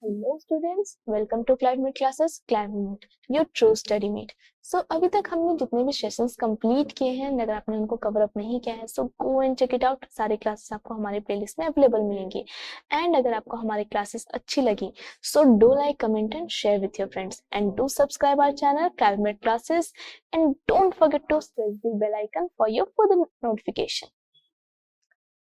Hello students, welcome to climate classes climate your true study mate. So अभी तक हमने जितने भी सेशंस कंप्लीट किए हैं, अगर आपने उनको कवर अप नहीं किया है so go and check it out. सारी क्लासेस आपको हमारे प्लेलिस्ट में अवेलेबल मिलेंगी। एंड अगर आपको हमारी क्लासेस अच्छी लगी so do like, comment and share with your friends and do subscribe our channel climate classes and don't forget to press the bell icon for your further notification.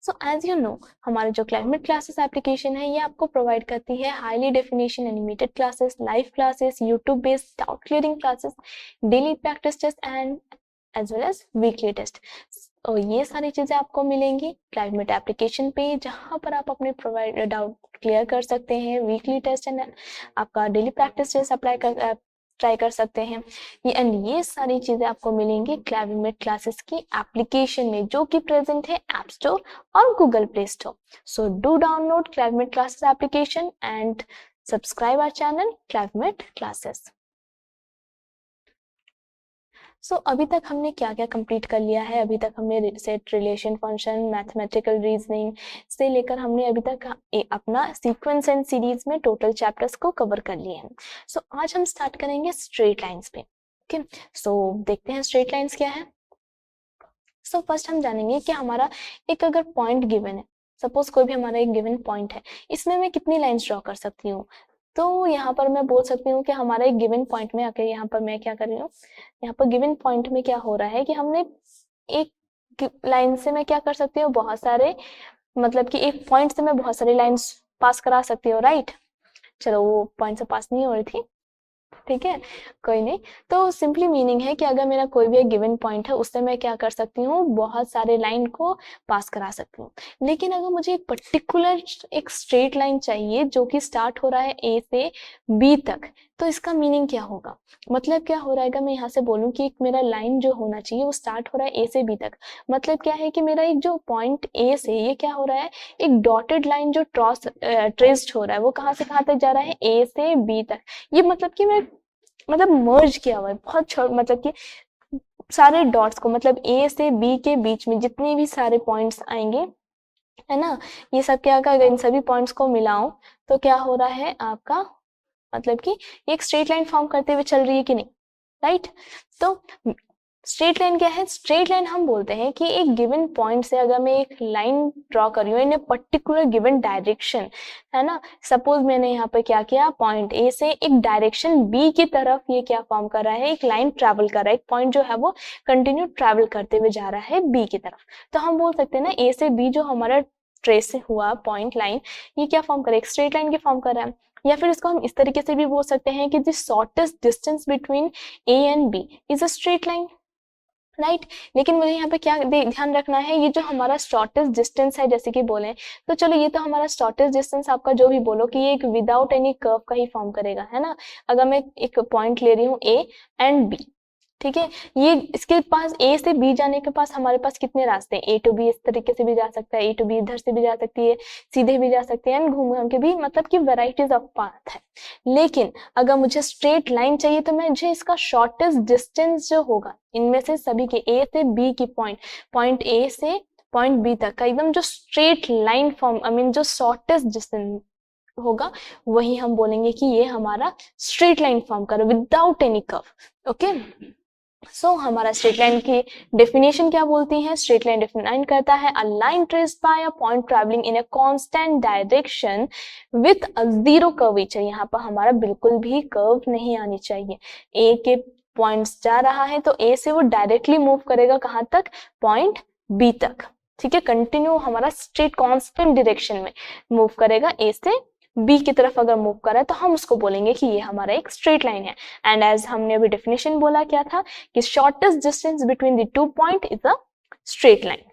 So as you know, हमारे जो climate classes application है ये आपको provide करती है highly definition animated classes, live classes, YouTube based doubt clearing classes, daily practice test and as well as weekly test. और ये सारी चीजें आपको मिलेंगी क्लाइमेट एप्लीकेशन पे, जहां पर आप अपने प्रोवाइड डाउट क्लियर कर सकते हैं, वीकली टेस्ट एंड आपका डेली प्रैक्टिस टेस्ट अप्लाई कर ट्राई कर सकते हैं। ये सारी चीजें आपको मिलेंगी क्लाइमेट क्लासेस की एप्लीकेशन में, जो कि प्रेजेंट है ऐप स्टोर और Google play store. So do download climate classes application and subscribe our channel climate classes. So अभी तक हमने क्या क्या कंप्लीट कर लिया है? अभी तक हमने set, relation, function, mathematical reasoning से लेकर हमने अभी तक अपना सीक्वेंस एंड सीरीज में टोटल चैप्टर्स को कवर कर लिए हैं। सो आज हम स्टार्ट करेंगे स्ट्रेट लाइंस पे। ओके, सो देखते हैं स्ट्रेट लाइंस क्या है। सो फर्स्ट हम जानेंगे कि हमारा एक अगर पॉइंट गिवन है, सपोज कोई भी हमारा एक गिवन पॉइंट है, इसमें मैं कितनी लाइंस ड्रॉ कर सकती हूँ। तो यहाँ पर मैं बोल सकती हूँ कि हमारा एक गिवन पॉइंट में आके यहाँ पर मैं क्या कर रही हूँ, यहाँ पर गिवन पॉइंट में क्या हो रहा है कि हमने एक लाइन से मैं क्या कर सकती हूँ, बहुत सारे, मतलब कि एक पॉइंट से मैं बहुत सारी लाइंस पास करा सकती हूँ, राइट। चलो वो पॉइंट से पास नहीं हो रही थी, ठीक है, कोई नहीं। तो सिंपली मीनिंग है कि अगर मेरा कोई भी एक गिवन पॉइंट है, उससे मैं क्या कर सकती हूँ, बहुत सारे लाइन को पास करा सकती हूँ। लेकिन अगर मुझे एक पर्टिकुलर एक स्ट्रेट लाइन चाहिए जो कि स्टार्ट हो रहा है ए से बी तक, तो इसका मीनिंग क्या होगा, मतलब क्या हो रहा है, मैं यहाँ से बोलूँ कि एक मेरा लाइन जो होना चाहिए वो स्टार्ट हो रहा है ए से बी तक, मतलब क्या है कि मेरा एक जो पॉइंट ए से ये क्या हो रहा है, एक डॉटेड लाइन जो ट्रेस्ड हो रहा है वो कहाँ से कहाँ तक जा रहा है, ए से बी तक। ये मतलब कि मैं मर्ज किया हुआ है बहुत मतलब कि सारे डॉट्स को, मतलब ए से बी के बीच में जितने भी सारे पॉइंट्स आएंगे, है ना, ये सब क्या, अगर इन सभी पॉइंट्स को मिलाऊं तो क्या हो रहा है आपका, मतलब कि एक स्ट्रेट लाइन फॉर्म करते हुए चल रही है कि नहीं, राइट। तो स्ट्रेट लाइन क्या है, स्ट्रेट लाइन हम बोलते हैं कि एक गिवन पॉइंट से अगर मैं एक लाइन ड्रॉ कर रही हूँ इन ए पर्टिकुलर गिवन डायरेक्शन, है ना, सपोज मैंने यहाँ पे क्या किया, पॉइंट ए से एक डायरेक्शन बी की तरफ ये क्या फॉर्म कर रहा है, एक लाइन ट्रैवल कर रहा है, एक पॉइंट जो है वो कंटिन्यू ट्रैवल करते हुए जा रहा है बी की तरफ। तो हम बोल सकते हैं ना, ए से बी जो हमारा ट्रेस हुआ पॉइंट लाइन, ये क्या फॉर्म करे, एक स्ट्रेट लाइन की फॉर्म कर रहा है। या फिर इसको हम इस तरीके से भी बोल सकते हैं कि the shortest distance between A and B is a straight line, right. लेकिन मुझे यहाँ पे क्या ध्यान रखना है, ये जो हमारा शॉर्टेस्ट डिस्टेंस है, जैसे कि बोले, तो चलो ये तो हमारा शॉर्टेस्ट डिस्टेंस आपका जो भी बोलो कि ये एक विदाउट एनी कर्व का ही फॉर्म करेगा, है ना। अगर मैं एक पॉइंट ले रही हूँ ए एंड बी, ठीक है, ये इसके पास ए से बी जाने के पास हमारे पास कितने रास्ते हैं, ए टू बी इस तरीके से भी जा सकता है, ए टू बी इधर से भी जा सकती है, सीधे भी जा सकते हैं, घूम घूम के भी, मतलब कि वेराइटीज ऑफ पाथ है। लेकिन अगर मुझे स्ट्रेट लाइन चाहिए तो मुझे इसका शॉर्टेस्ट डिस्टेंस जो होगा इनमें से सभी के, ए से बी की पॉइंट ए से पॉइंट बी तक का एकदम जो स्ट्रेट लाइन फॉर्म, जो शॉर्टेस्ट डिस्टेंस होगा, वही हम बोलेंगे कि ये हमारा स्ट्रेट लाइन फॉर्म कर विदाउट एनी कर्व। ओके, सो हमारा स्ट्रेट लाइन की डेफिनेशन क्या बोलती है, स्ट्रेट लाइन डिफाइन करता है a line traced by a point travelling in a constant direction with a zero curvature. यहाँ पर हमारा बिल्कुल भी कर्व नहीं आनी चाहिए, ए के पॉइंट्स जा रहा है तो ए से वो डायरेक्टली मूव करेगा कहाँ तक, पॉइंट बी तक, ठीक है, कंटिन्यू हमारा स्ट्रेट कांस्टेंट डायरेक्शन में मूव करेगा, ए से बी की तरफ अगर मूव कर रहा है तो हम उसको बोलेंगे कि ये हमारा एक स्ट्रेट लाइन है। एंड एज हमने अभी डेफिनेशन बोला क्या था कि shortest distance between the two point is a straight line.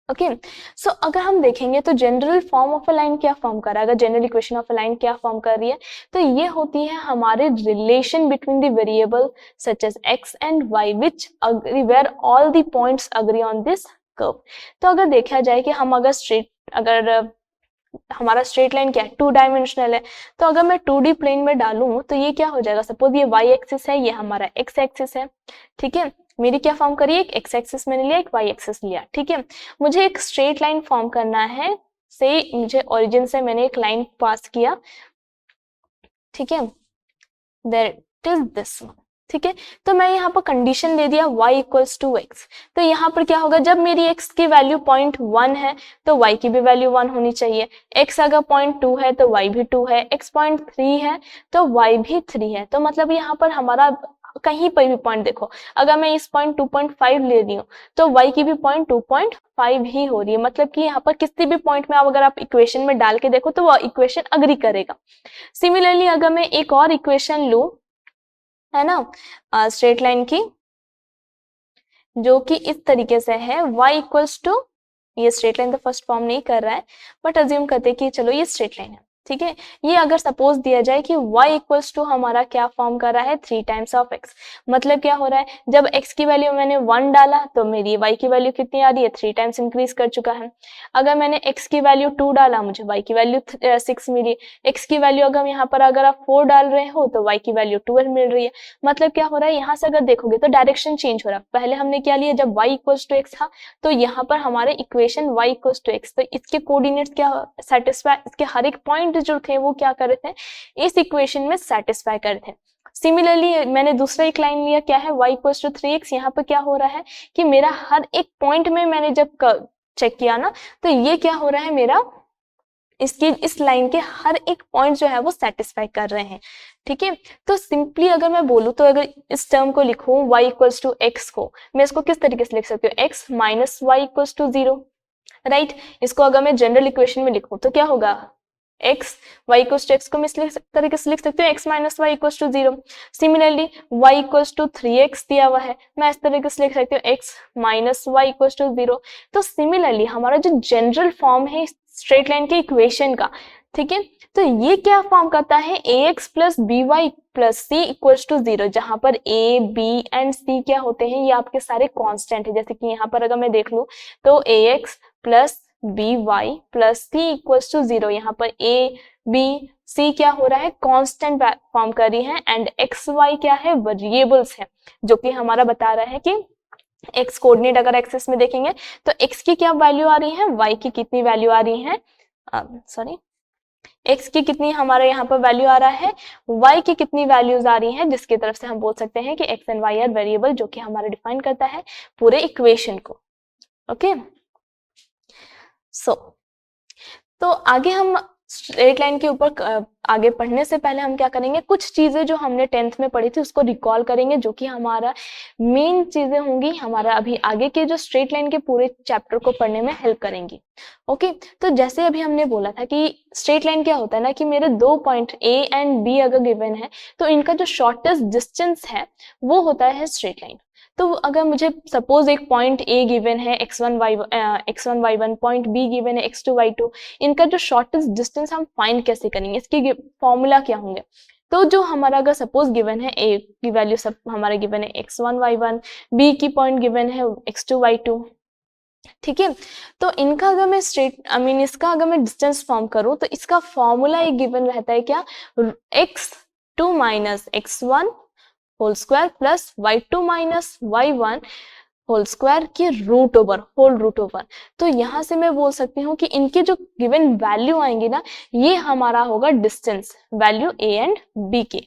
Okay, so अगर हम देखेंगे तो general form of a line क्या फॉर्म कर रहा है, अगर general equation of a line क्या फॉर्म कर रही है, तो ये होती है हमारे relation between the variable such as X and Y which agree where all the points agree on this curve. तो अगर देखा जाए कि हम अगर हमारा स्ट्रेट लाइन क्या है, टू डायमेंशनल है, तो अगर मैं 2D प्लेन में डालूं तो ये क्या हो जाएगा, सपोज ये y एक्सिस है, ये हमारा x एक्सिस है, ठीक है, मेरी क्या फॉर्म करिए, एक x एक्सिस मैंने लिया, एक y एक्सिस लिया, ठीक है। मुझे एक स्ट्रेट लाइन फॉर्म करना है, से मुझे ओरिजिन से मैंने एक लाइन पास किया ठीक है, दैट इज दिस वन। ठीक है, तो मैं यहाँ पर कंडीशन दे दिया y इक्वल्स टू एक्स। तो यहाँ पर क्या होगा, जब मेरी x की वैल्यू 0.1 है तो y की भी वैल्यू 1 होनी चाहिए। x अगर 0.2 है तो y भी 2 है, x 0.3 है तो y भी 3 है। तो मतलब यहाँ पर हमारा कहीं पर भी पॉइंट देखो, अगर मैं इस पॉइंट 2.5 ले रही हूँ तो y की भी पॉइंट 2.5 ही हो रही है। मतलब कि यहाँ पर किसी भी पॉइंट में अगर आप इक्वेशन में डाल के देखो तो वो इक्वेशन अग्री करेगा। सिमिलरली अगर मैं एक और इक्वेशन लूं, है ना, स्ट्रेट लाइन की, जो कि इस तरीके से है y इक्वल्स टू, ये स्ट्रेट लाइन तो फर्स्ट फॉर्म नहीं कर रहा है बट अज्यूम करते हैं कि चलो ये स्ट्रेट लाइन है। ठीक है, ये अगर सपोज दिया जाए कि y इक्वल्स टू हमारा क्या फॉर्म कर रहा है 3 टाइम्स ऑफ x। मतलब क्या हो रहा है, जब x की वैल्यू मैंने 1 डाला तो मेरी y की वैल्यू कितनी आ रही है, 3 टाइम्स इंक्रीज कर चुका है। अगर मैंने x की वैल्यू 2 डाला, मुझे y की वैल्यू 6 मिली। x की वैल्यू अगर यहाँ पर अगर आप 4 डाल रहे हो तो y की वैल्यू 12 मिल रही है। मतलब क्या हो रहा है, यहाँ से अगर देखोगे तो डायरेक्शन चेंज हो रहा है। पहले हमने क्या लिया, जब y इक्वल्स टू x था तो यहाँ पर हमारे equation y equals to x, तो इसके कोऑर्डिनेट्स क्या सेटिस्फाई, इसके हर एक पॉइंट जो थे वो क्या कर रहे थे, इस इक्वेशन में सेटिस्फाई कर रहे थे। सिमिलरली मैंने दूसरा एक लाइन लिया, क्या है y इक्वल्स टू 3x। यहाँ पर क्या हो रहा है कि मेरा हर एक पॉइंट में मैंने जब चेक किया ना तो ये क्या हो रहा है, मेरा इसकी इस लाइन के हर एक पॉइंट जो है वो सेटिस्फाई कर रहे हैं। ठीक है, तो सिंपली अगर मैं बोलूँ तो अगर इस टर्म को लिखूं y इक्वल्स टू एक्स को, मैं इसको किस तरीके से लिख सकती हूँ, x minus y equals to 0, right. इसको अगर मैं जनरल इक्वेशन में लिखूं तो क्या होगा, x y equals to x को मैं इस तरीके से लिख सकती हूँ x minus y equals to 0। Similarly y equals to 3x दिया हुआ है, मैं इस तरीके से लिख सकती हूँ x minus y equals to 0। तो सिमिलरली हमारा जो जनरल फॉर्म है स्ट्रेट लाइन के इक्वेशन का, ठीक है, तो ये क्या फॉर्म करता है, ax plus b y plus c equals to 0, जहां पर a b एंड c क्या होते हैं, ये आपके सारे कांस्टेंट है। जैसे कि यहाँ पर अगर मैं देख लूं तो ax plus b y plus c equals to 0, यहाँ पर a b c क्या हो रहा है, कांस्टेंट फॉर्म कर रही है, एंड x y क्या है, वेरिएबल्स है, जो कि हमारा बता रहा है कि x कोऑर्डिनेट अगर एक्सिस में देखेंगे तो x की क्या वैल्यू आ रही है, y की कितनी वैल्यू आ रही है, सॉरी x की कितनी हमारे यहाँ पर वैल्यू आ रहा है, y की कितनी वैल्यूज आ रही हैं, जिसकी तरफ से हम बोल सकते हैं कि x and y are variable, जो कि हमारा डिफाइन करता है पूरे इक्वेशन को। ओके, सो तो आगे हम स्ट्रेट लाइन के ऊपर आगे पढ़ने से पहले हम क्या करेंगे, कुछ चीजें जो हमने 10th में पढ़ी थी उसको रिकॉल करेंगे, जो कि हमारा मेन चीजें होंगी, हमारा अभी आगे के जो स्ट्रेट लाइन के पूरे चैप्टर को पढ़ने में हेल्प करेंगी। ओके, तो जैसे अभी हमने बोला था कि स्ट्रेट लाइन क्या होता है ना, कि मेरे दो पॉइंट ए एंड बी अगर गिवन है तो इनका जो शॉर्टेस्ट डिस्टेंस है वो होता है स्ट्रेट लाइन। तो अगर मुझे सपोज एक पॉइंट ए गिवन है x1 y1, point be given है x2 y2, इनका जो शॉर्टेस्ट डिस्टेंस हम फाइंड कैसे करेंगे, इसकी फॉर्मूला क्या होंगे। तो जो हमारा अगर सपोज गिवन है a की वैल्यू सब हमारा गिवन है x1 y1, b की पॉइंट गिवन है x2 y2, ठीक है, तो इनका अगर मैं इसका अगर मैं डिस्टेंस फॉर्म करूं तो इसका फॉर्मूला एक गिवन रहता है क्या, x2 minus x1 whole square plus y2 minus y1 whole square की root over, whole root over. तो यहां से मैं बोल सकती हूँ कि इनके जो गिवन वैल्यू आएंगी ना, ये हमारा होगा distance value a and b के।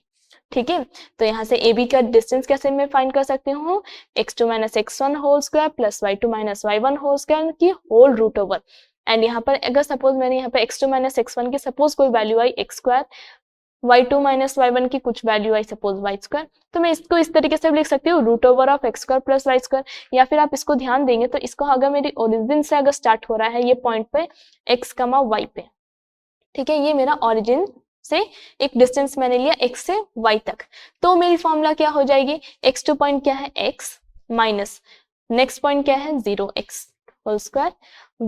ठीक है, तो यहाँ से ab का डिस्टेंस कैसे मैं फाइंड कर सकती हूँ, x2 minus x1 whole square plus y2 minus y1 whole square की होल रूट ओवर। एंड यहाँ पर अगर सपोज मैंने यहाँ पर x2 माइनस x1 की सपोज कोई वैल्यू आई x square, y2 minus y1 की कुछ वैल्यू आई सपोज y स्क्वायर, तो मैं इसको इस तरीके से लिख सकती हूँ root over of x square plus y square. या फिर आप इसको ध्यान देंगे तो इसको अगर मेरी ओरिजिन से अगर स्टार्ट हो रहा है ये पॉइंट पे x कमा y पे, ठीक है, ये मेरा ओरिजिन से एक डिस्टेंस मैंने लिया x से y तक, तो मेरी फॉर्मूला क्या हो जाएगी, x2 पॉइंट क्या है x माइनस नेक्स्ट पॉइंट क्या है 0x whole square,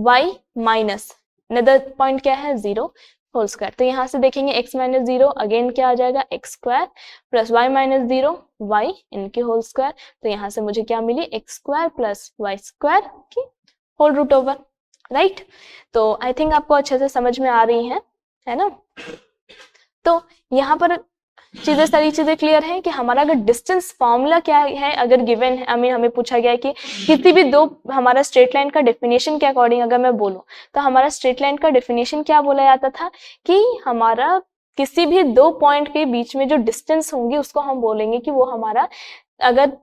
y minus another point क्या है 0 होल स्क्वायर। तो यहाँ से देखेंगे x माइनस 0 अगेन क्या आ जाएगा x square plus y minus 0 y इनके होल स्क्वायर। तो यहाँ से मुझे क्या मिली x square plus y square की होल रूट ओवर, राइट। तो आई थिंक आपको अच्छे से समझ में आ रही है ना। तो यहाँ पर सारी चीजें क्लियर है कि हमारा अगर डिस्टेंस फॉर्मूला क्या है, अगर गिवन है हमें पूछा गया है कि किसी भी दो हमारा स्ट्रेट लाइन का डेफिनेशन के अकॉर्डिंग अगर मैं बोलूं तो हमारा स्ट्रेट लाइन का डेफिनेशन क्या बोला जाता था कि हमारा किसी भी दो पॉइंट के बीच में जो डिस्टेंस होंगी उसको हम बोलेंगे कि वो हमारा, अगर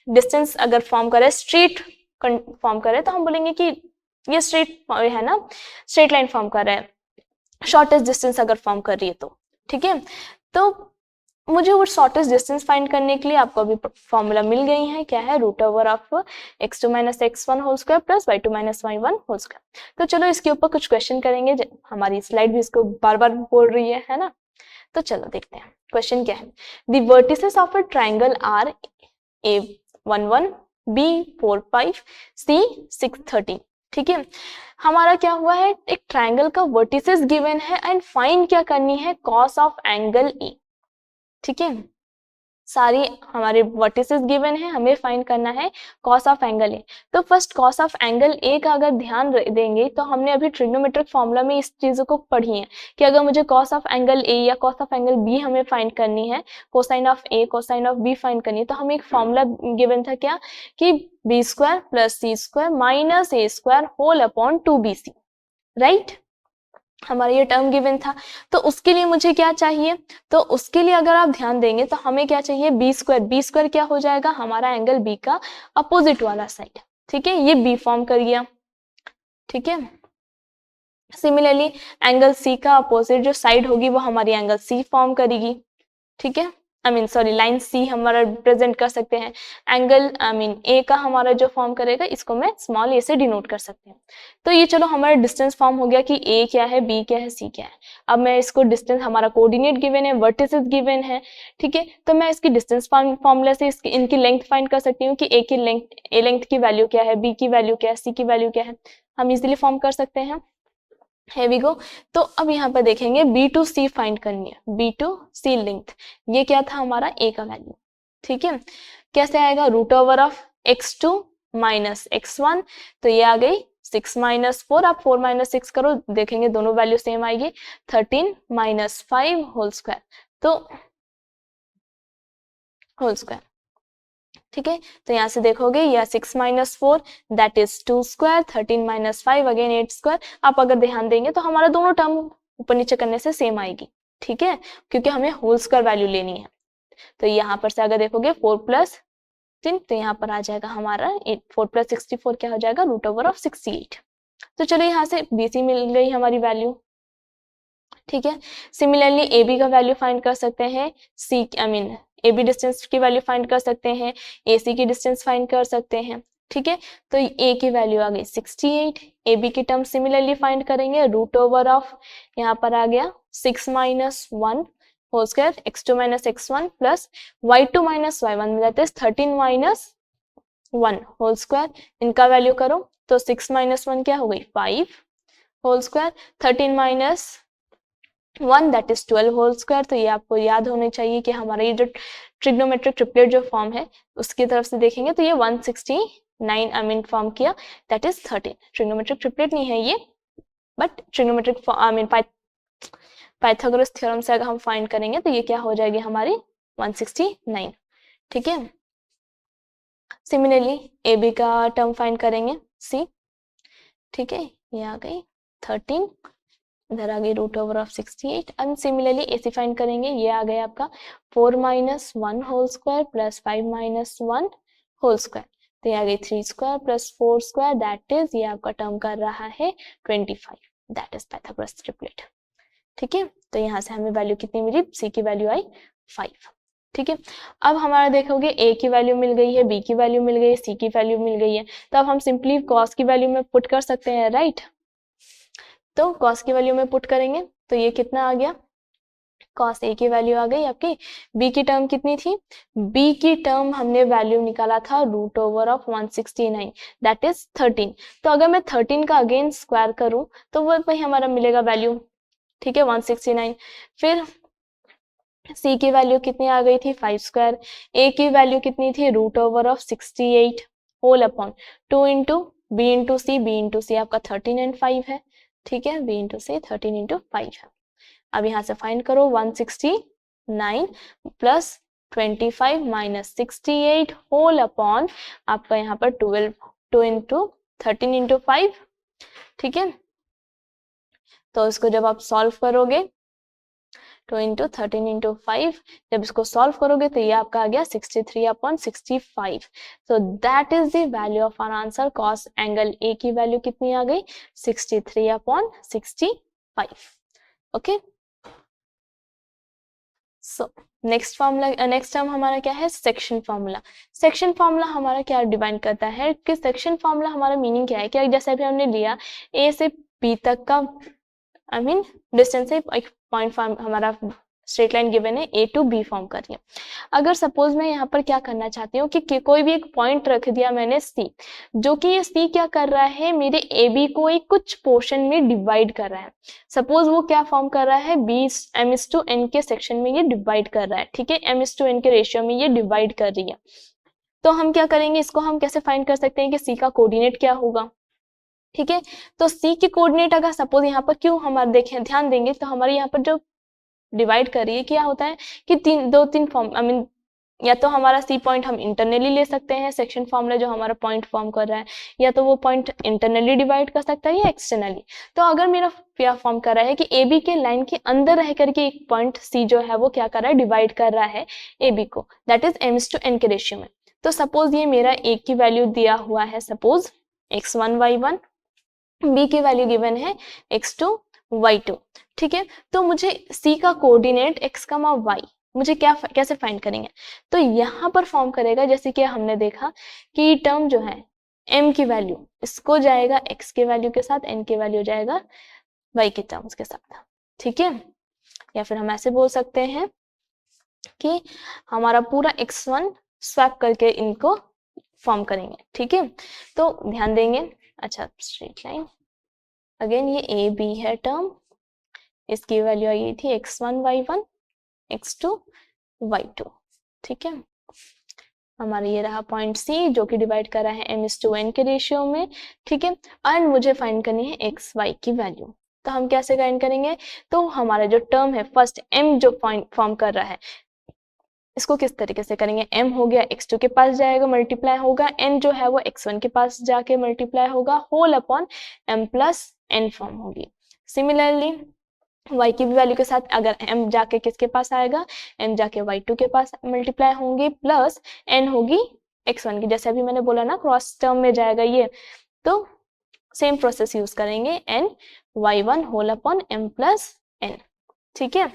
डिस्टेंस अगर फॉर्म करे, स्ट्रेट फॉर्म करे, तो हम बोलेंगे कि ये स्ट्रेट है ना, स्ट्रेट लाइन फॉर्म कर रहा है, शॉर्टेस्ट डिस्टेंस अगर फॉर्म कर रही है तो, ठीक है। तो मुझे वो शॉर्टेस्ट डिस्टेंस फाइंड करने के लिए आपको अभी फॉर्मूला मिल गई है, क्या है, root over of x2 minus x1 whole square plus y2 minus y1 whole square. तो चलो इसके ऊपर कुछ क्वेश्चन करेंगे, हमारी स्लाइड भी इसको बार बार बोल रही है ना। तो चलो देखते हैं क्वेश्चन क्या है। The vertices of a triangle are A11 B45 C613, ठीक है। हमारा क्या हुआ है, एक ट्राइंगल का वर्टिसेस गिवन है एंड फाइंड क्या करनी है, कॉस ऑफ एंगल ए, ठीक है। सारी हमारे वर्टिसेस गिवन है, हमें फाइंड करना है कॉस ऑफ एंगल ए। तो first cos of angle A का अगर ध्यान देंगे तो हमने अभी ट्रिग्नोमेट्रिक फॉर्मूला में इस चीजों को पढ़ी है कि अगर मुझे कॉस ऑफ एंगल ए या कॉस ऑफ एंगल बी हमें फाइंड करनी है, cosine of A cosine of B find करनी है, तो हमें एक फॉर्मूला गिवन था क्या, कि B square plus C square minus A square whole upon 2bc, right. हमारा ये टर्म गिवन था। तो उसके लिए मुझे क्या चाहिए, तो उसके लिए अगर आप ध्यान देंगे तो हमें क्या चाहिए, बी स्क्वायर क्या हो जाएगा, हमारा एंगल बी का अपोजिट वाला साइड, ठीक है, ये बी फॉर्म कर गया, ठीक है। सिमिलरली एंगल सी का अपोजिट जो साइड होगी वो हमारी एंगल सी फॉर्म करेगी, ठीक है, लाइन सी हमारा रिप्रेजेंट कर सकते हैं। एंगल ए का हमारा जो फॉर्म करेगा इसको मैं स्मॉल ए से डिनोट कर सकते हैं। तो ये चलो हमारा डिस्टेंस फॉर्म हो गया कि ए क्या है, बी क्या है, सी क्या है। अब मैं इसको डिस्टेंस, हमारा कोऑर्डिनेट गिवन है, वर्टिसेस गिवन है, ठीक है। तो मैं इसकी डिस्टेंस फॉर्मूला से इनकी लेंथ फाइंड कर सकती हूँ कि ए की लेंथ, ए लेंथ की वैल्यू क्या है, बी की वैल्यू क्या है, सी की वैल्यू क्या है, हम इजिली फॉर्म कर सकते हैं। Here we go। तो अब यहाँ पर देखेंगे B2C फाइंड करनी है, B2C लेंथ, ये क्या था हमारा A का वैल्यू, ठीक है। कैसे आएगा, root over of x2 minus x1, तो ये आ गई 6 माइनस 4, आप 4 माइनस 6 करो, देखेंगे दोनों वैल्यू सेम आएगी, 13 माइनस 5 होल स्क्वायर, तो होल स्क्वायर, ठीक है। तो यहाँ से देखोगे यह 6 minus 4 that is 2 square, 13 minus 5 again 8 square. आप अगर ध्यान देंगे तो हमारा दोनों टर्म ऊपर नीचे करने से सेम आएगी, ठीक है, क्योंकि हमें होल स्क्वायर वैल्यू लेनी है। तो यहाँ पर से अगर देखोगे 4 प्लस 10, तो यहाँ पर आ जाएगा हमारा 4 प्लस 64 क्या हो जाएगा, रूट ओवर ऑफ 68। तो चलो यहाँ से BC मिल गई हमारी वैल्यू, ठीक है। सिमिलरली AB का वैल्यू फाइंड कर सकते हैं, AB डिस्टेंस की वैल्यू फाइंड कर सकते हैं, AC की डिस्टेंस फाइंड कर सकते हैं, ठीक है। तो A की वैल्यू आ गई 68, AB की टर्म सिमिलरली फाइंड करेंगे, रूट ओवर ऑफ, यहाँ पर आ गया 6 minus 1 whole square, x2 minus x1 plus y2 minus y1 that is 13 minus 1 whole square. इनका वैल्यू करो तो 6 माइनस 1 क्या हो गई, 5 whole square, 13 minus 1 that is 12 whole square. तो ये आपको याद होने चाहिए कि हमारा ये जो ट्रिग्नोमेट्रिक ट्रिपलेट जो फॉर्म है उसकी तरफ से देखेंगे तो ये 169 फॉर्म किया, दैट इज 13। ट्रिग्नोमेट्रिक ट्रिपलेट नहीं है ये, बट ट्रिग्नोमेट्रिक पाइथागोरस थ्योरम से अगर हम फाइंड करेंगे तो ये क्या हो जाएगी हमारी 169, ठीक है। सिमिलरली AB का टर्म फाइंड करेंगे C, ठीक है, ये आ गई 13, इधर आ गई root over of 68। And similarly AC find करेंगे, ये आ गया आपका 4 minus 1 whole square plus 5 minus 1 whole square, तो ये आ गई 3 square plus 4 square that is, ये आपका टर्म कर रहा है 25, दैट इज पाइथागोरस ट्रिपलेट, ठीक है। तो यहाँ से हमें वैल्यू कितनी मिली, C की वैल्यू आई 5, ठीक है। अब हमारा देखोगे A की वैल्यू मिल गई है, B की वैल्यू मिल गई है, C की वैल्यू मिल गई है, तो अब हम सिंपली कॉस की वैल्यू में पुट कर सकते हैं, राइट। तो कॉस की वैल्यू में पुट करेंगे तो ये कितना आ गया, कॉस A की वैल्यू आ गई आपकी, B की टर्म कितनी थी, B की टर्म हमने वैल्यू निकाला था root over of 169 that is 13। तो अगर मैं 13 का अगेन स्क्वायर करूं तो वो वही हमारा मिलेगा वैल्यू, ठीक है, 169। फिर C की वैल्यू कितनी आ गई थी, 5 स्क्वायर, A की वैल्यू कितनी थी, root over of 68 whole upon 2 into B into C आपका 13 एंड 5 है, ठीक है, B इंटू C 13 इंटू 5 है। अब यहाँ से फाइंड करो 169 प्लस 25 माइनस 68 होल अपॉन आपका यहाँ पर 12, 2 इंटू 13 इंटू 5, ठीक है। तो इसको जब आप सॉल्व करोगे 2 इंटू 13 इंटू 5, जब इसको सॉल्व करोगे तो ये आपका आ गया 63/65। So that is the value of our answer. Cos angle A की वैल्यू कितनी आ गई? 63/65। Okay, so next formula, next term हमारा क्या है? Section formula. सेक्शन फॉर्मूला हमारा क्या डिफाइन करता है कि सेक्शन फॉर्मूला हमारा मीनिंग क्या है? क्या जैसे अभी हमने लिया ए से बी तक का डिस्टेंस है, एक पॉइंट फॉर्म हमारा स्ट्रेट लाइन गिवन है, ए टू बी फॉर्म कर रही है। अगर सपोज मैं यहाँ पर क्या करना चाहती हूँ कि कोई भी एक पॉइंट रख दिया मैंने सी, जो कि ये सी क्या कर रहा है? मेरे ए बी को एक कुछ पोर्शन में डिवाइड कर रहा है। सपोज वो क्या फॉर्म कर रहा है? बी m/n के सेक्शन में ये डिवाइड कर रहा है, ठीक है, m/n के रेशियो में ये डिवाइड कर रही है। तो हम क्या करेंगे? इसको हम कैसे फाइंड कर सकते हैं कि सी का कोऑर्डिनेट क्या होगा? ठीक है, तो सी के कोऑर्डिनेट अगर सपोज यहाँ पर क्यों हमारे देखें, ध्यान देंगे तो हमारे यहाँ पर जो डिवाइड करिए क्या होता है कि दो तीन फॉर्म, या तो हमारा सी पॉइंट हम इंटरनली ले सकते हैं, सेक्शन फॉर्मूला जो हमारा पॉइंट फॉर्म कर रहा है, या तो वो पॉइंट इंटरनली डिवाइड कर सकता है या एक्सटर्नली। तो अगर मेरा क्या फॉर्म कर रहा है कि ए बी के लाइन के अंदर रह करके एक पॉइंट सी जो है वो क्या कर रहा है? डिवाइड कर रहा है ए बी को, दैट इज m/n के रेशियो में। तो सपोज ये मेरा ए की वैल्यू दिया हुआ है सपोज x1 y1, बी की वैल्यू गिवन है x2 y2, ठीक है। तो मुझे सी का कोऑर्डिनेट x, y मुझे क्या कैसे फाइंड करेंगे? तो यहाँ पर फॉर्म करेगा जैसे कि हमने देखा कि टर्म जो है m की वैल्यू इसको जाएगा x के वैल्यू के साथ, n के वैल्यू जाएगा y के टर्म्स के साथ, ठीक है। या फिर हम ऐसे बोल सकते हैं कि हमारा पूरा x1 स्वैप करके इनको फॉर्म करेंगे, ठीक है। तो ध्यान देंगे, अच्छा स्ट्रेट लाइन, अगेन ये ए बी है टर्म, इसकी वैल्यू आई थी x1 y1 x2 y2, ठीक है। हमारा ये रहा पॉइंट सी जो कि डिवाइड कर रहा है m/n के रेशियो में, ठीक है। एंड मुझे फाइंड करनी है x y की वैल्यू। तो हम कैसे फाइंड करेंगे? तो हमारा जो टर्म है फर्स्ट m जो पॉइंट फॉर्म कर रहा है, इसको किस तरीके से करेंगे? m हो गया x2 के पास जाएगा मल्टीप्लाई होगा, n जो है वो x1 के पास जाके मल्टीप्लाई होगा, होल अपॉन m+n फॉर्म होगी। सिमिलरली y की भी वैल्यू के साथ अगर m जाके किसके पास आएगा? m जाके y2 के पास मल्टीप्लाई होंगे, प्लस n होगी x1 की, जैसे अभी मैंने बोला ना क्रॉस टर्म में जाएगा ये, तो सेम प्रोसेस यूज करेंगे, n y1 whole upon m+n, ठीक है।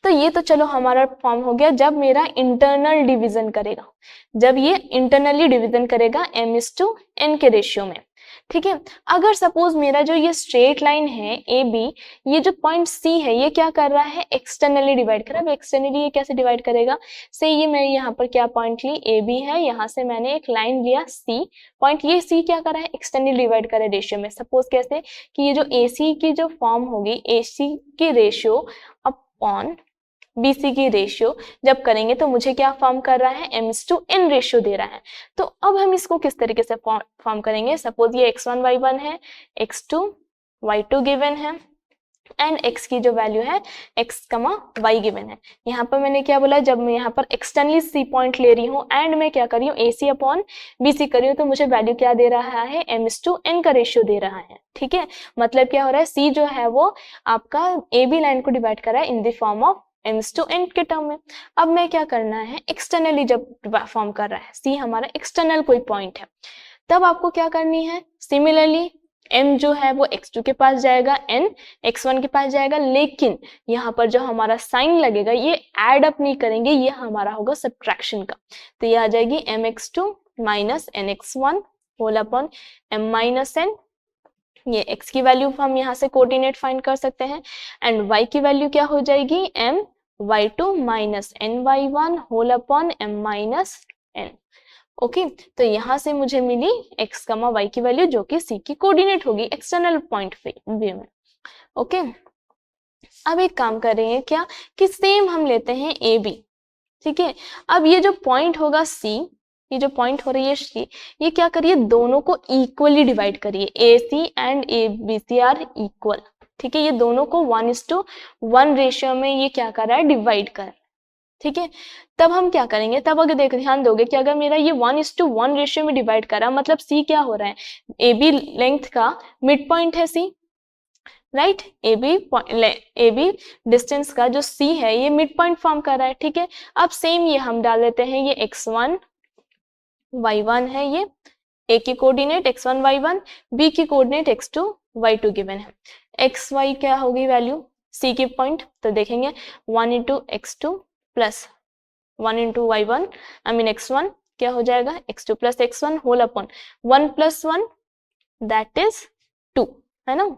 तो ये तो चलो हमारा फॉर्म हो गया जब मेरा इंटरनल डिवीजन करेगा, जब ये इंटरनली डिवीजन करेगा m/n के रेशियो में, ठीक है। अगर सपोज मेरा जो ये स्ट्रेट लाइन है ए बी, ये जो पॉइंट सी है ये क्या कर रहा है? एक्सटर्नली डिवाइड कर रहा है। एक्सटर्नली ये कैसे डिवाइड करेगा? से ये मैं यहाँ पर क्या पॉइंट ली? ए बी है, यहाँ से मैंने एक लाइन लिया सी पॉइंट, ये सी क्या कर रहा है? एक्सटर्नली डिवाइड कर रहा है रेशियो में। सपोज कैसे कि ये जो ए सी की जो फॉर्म होगी, ए सी की रेशियो अपॉन BC की रेशियो जब करेंगे तो मुझे क्या फॉर्म कर रहा है? m/n रेशियो दे रहा है। तो अब हम इसको किस तरीके से फॉर्म करेंगे? सपोज ये x1 y1 है, x2 y2 गिवन है, एंड x की जो वैल्यू है x, y गिवन है। यहाँ पर मैंने क्या बोला? जब मैं यहाँ पर एक्सटर्नली सी पॉइंट ले रही हूँ एंड मैं क्या कर रही हूँ? AC अपॉन BC कर रही हूँ, तो मुझे वैल्यू क्या दे रहा है? m/n का रेशियो दे रहा है, ठीक है। मतलब क्या हो रहा है? C जो है वो आपका AB लाइन को डिवाइड कर रहा है in the form of m/n के टर्म में। अब मैं क्या करना है? एक्सटर्नली जब फॉर्म कर रहा है, सी हमारा एक्सटर्नल कोई पॉइंट है, तब आपको क्या करनी है? सिमिलरली m जो है वो x2 के पास जाएगा, n x1 के पास जाएगा, लेकिन यहाँ पर जो हमारा साइन लगेगा ये ऐड अप नहीं करेंगे, ये हमारा होगा सब्ट्रैक्शन का। तो ये आ जाएगी mx2 minus nx1 whole upon m-n। ये x की वैल्यू हम यहाँ से कोऑर्डिनेट फाइंड कर सकते हैं, एंड y की वैल्यू क्या हो जाएगी? my2 minus ny1 whole upon m-n। Okay, तो यहाँ से मुझे मिली x, y की वैल्यू जो कि c की कोऑर्डिनेट होगी एक्सटर्नल पॉइंट व्यू में। ओके, अब एक काम कर रहे हैं क्या कि सेम हम लेते हैं ए बी, ठीक है। अब ये जो पॉइंट होगा c, ये जो पॉइंट हो रही है c, ये क्या करिए? दोनों को इक्वली डिवाइड करिए, A C and A B C are equal, ठीक है। ये दोनों को 1:1 रेशियो में ये क्या कर रहा है? डिवाइड कर, ठीक है। तब हम क्या करेंगे? तब अगर देख ध्यान दोगे कि अगर मेरा ये 1:1 रेशियो में डिवाइड करा, मतलब सी क्या हो रहा है? ए बी लेंथ का मिड पॉइंट है सी, राइट। ए बी डिस्टेंस का जो सी है ये मिड पॉइंट फॉर्म कर रहा है, ठीक है। अब सेम ये हम डाल देते हैं, ये x1 y1 है, ये ए की कोऑर्डिनेट x1 y1, बी की कोऑर्डिनेट x2 y2 गिवन है। एक्स वाई क्या होगी वैल्यू सी की पॉइंट, तो देखेंगे 1 into x2 plus 1 into y1 I mean x1 क्या हो जाएगा x2 plus x1 whole upon 1 plus 1 that is 2, है ना।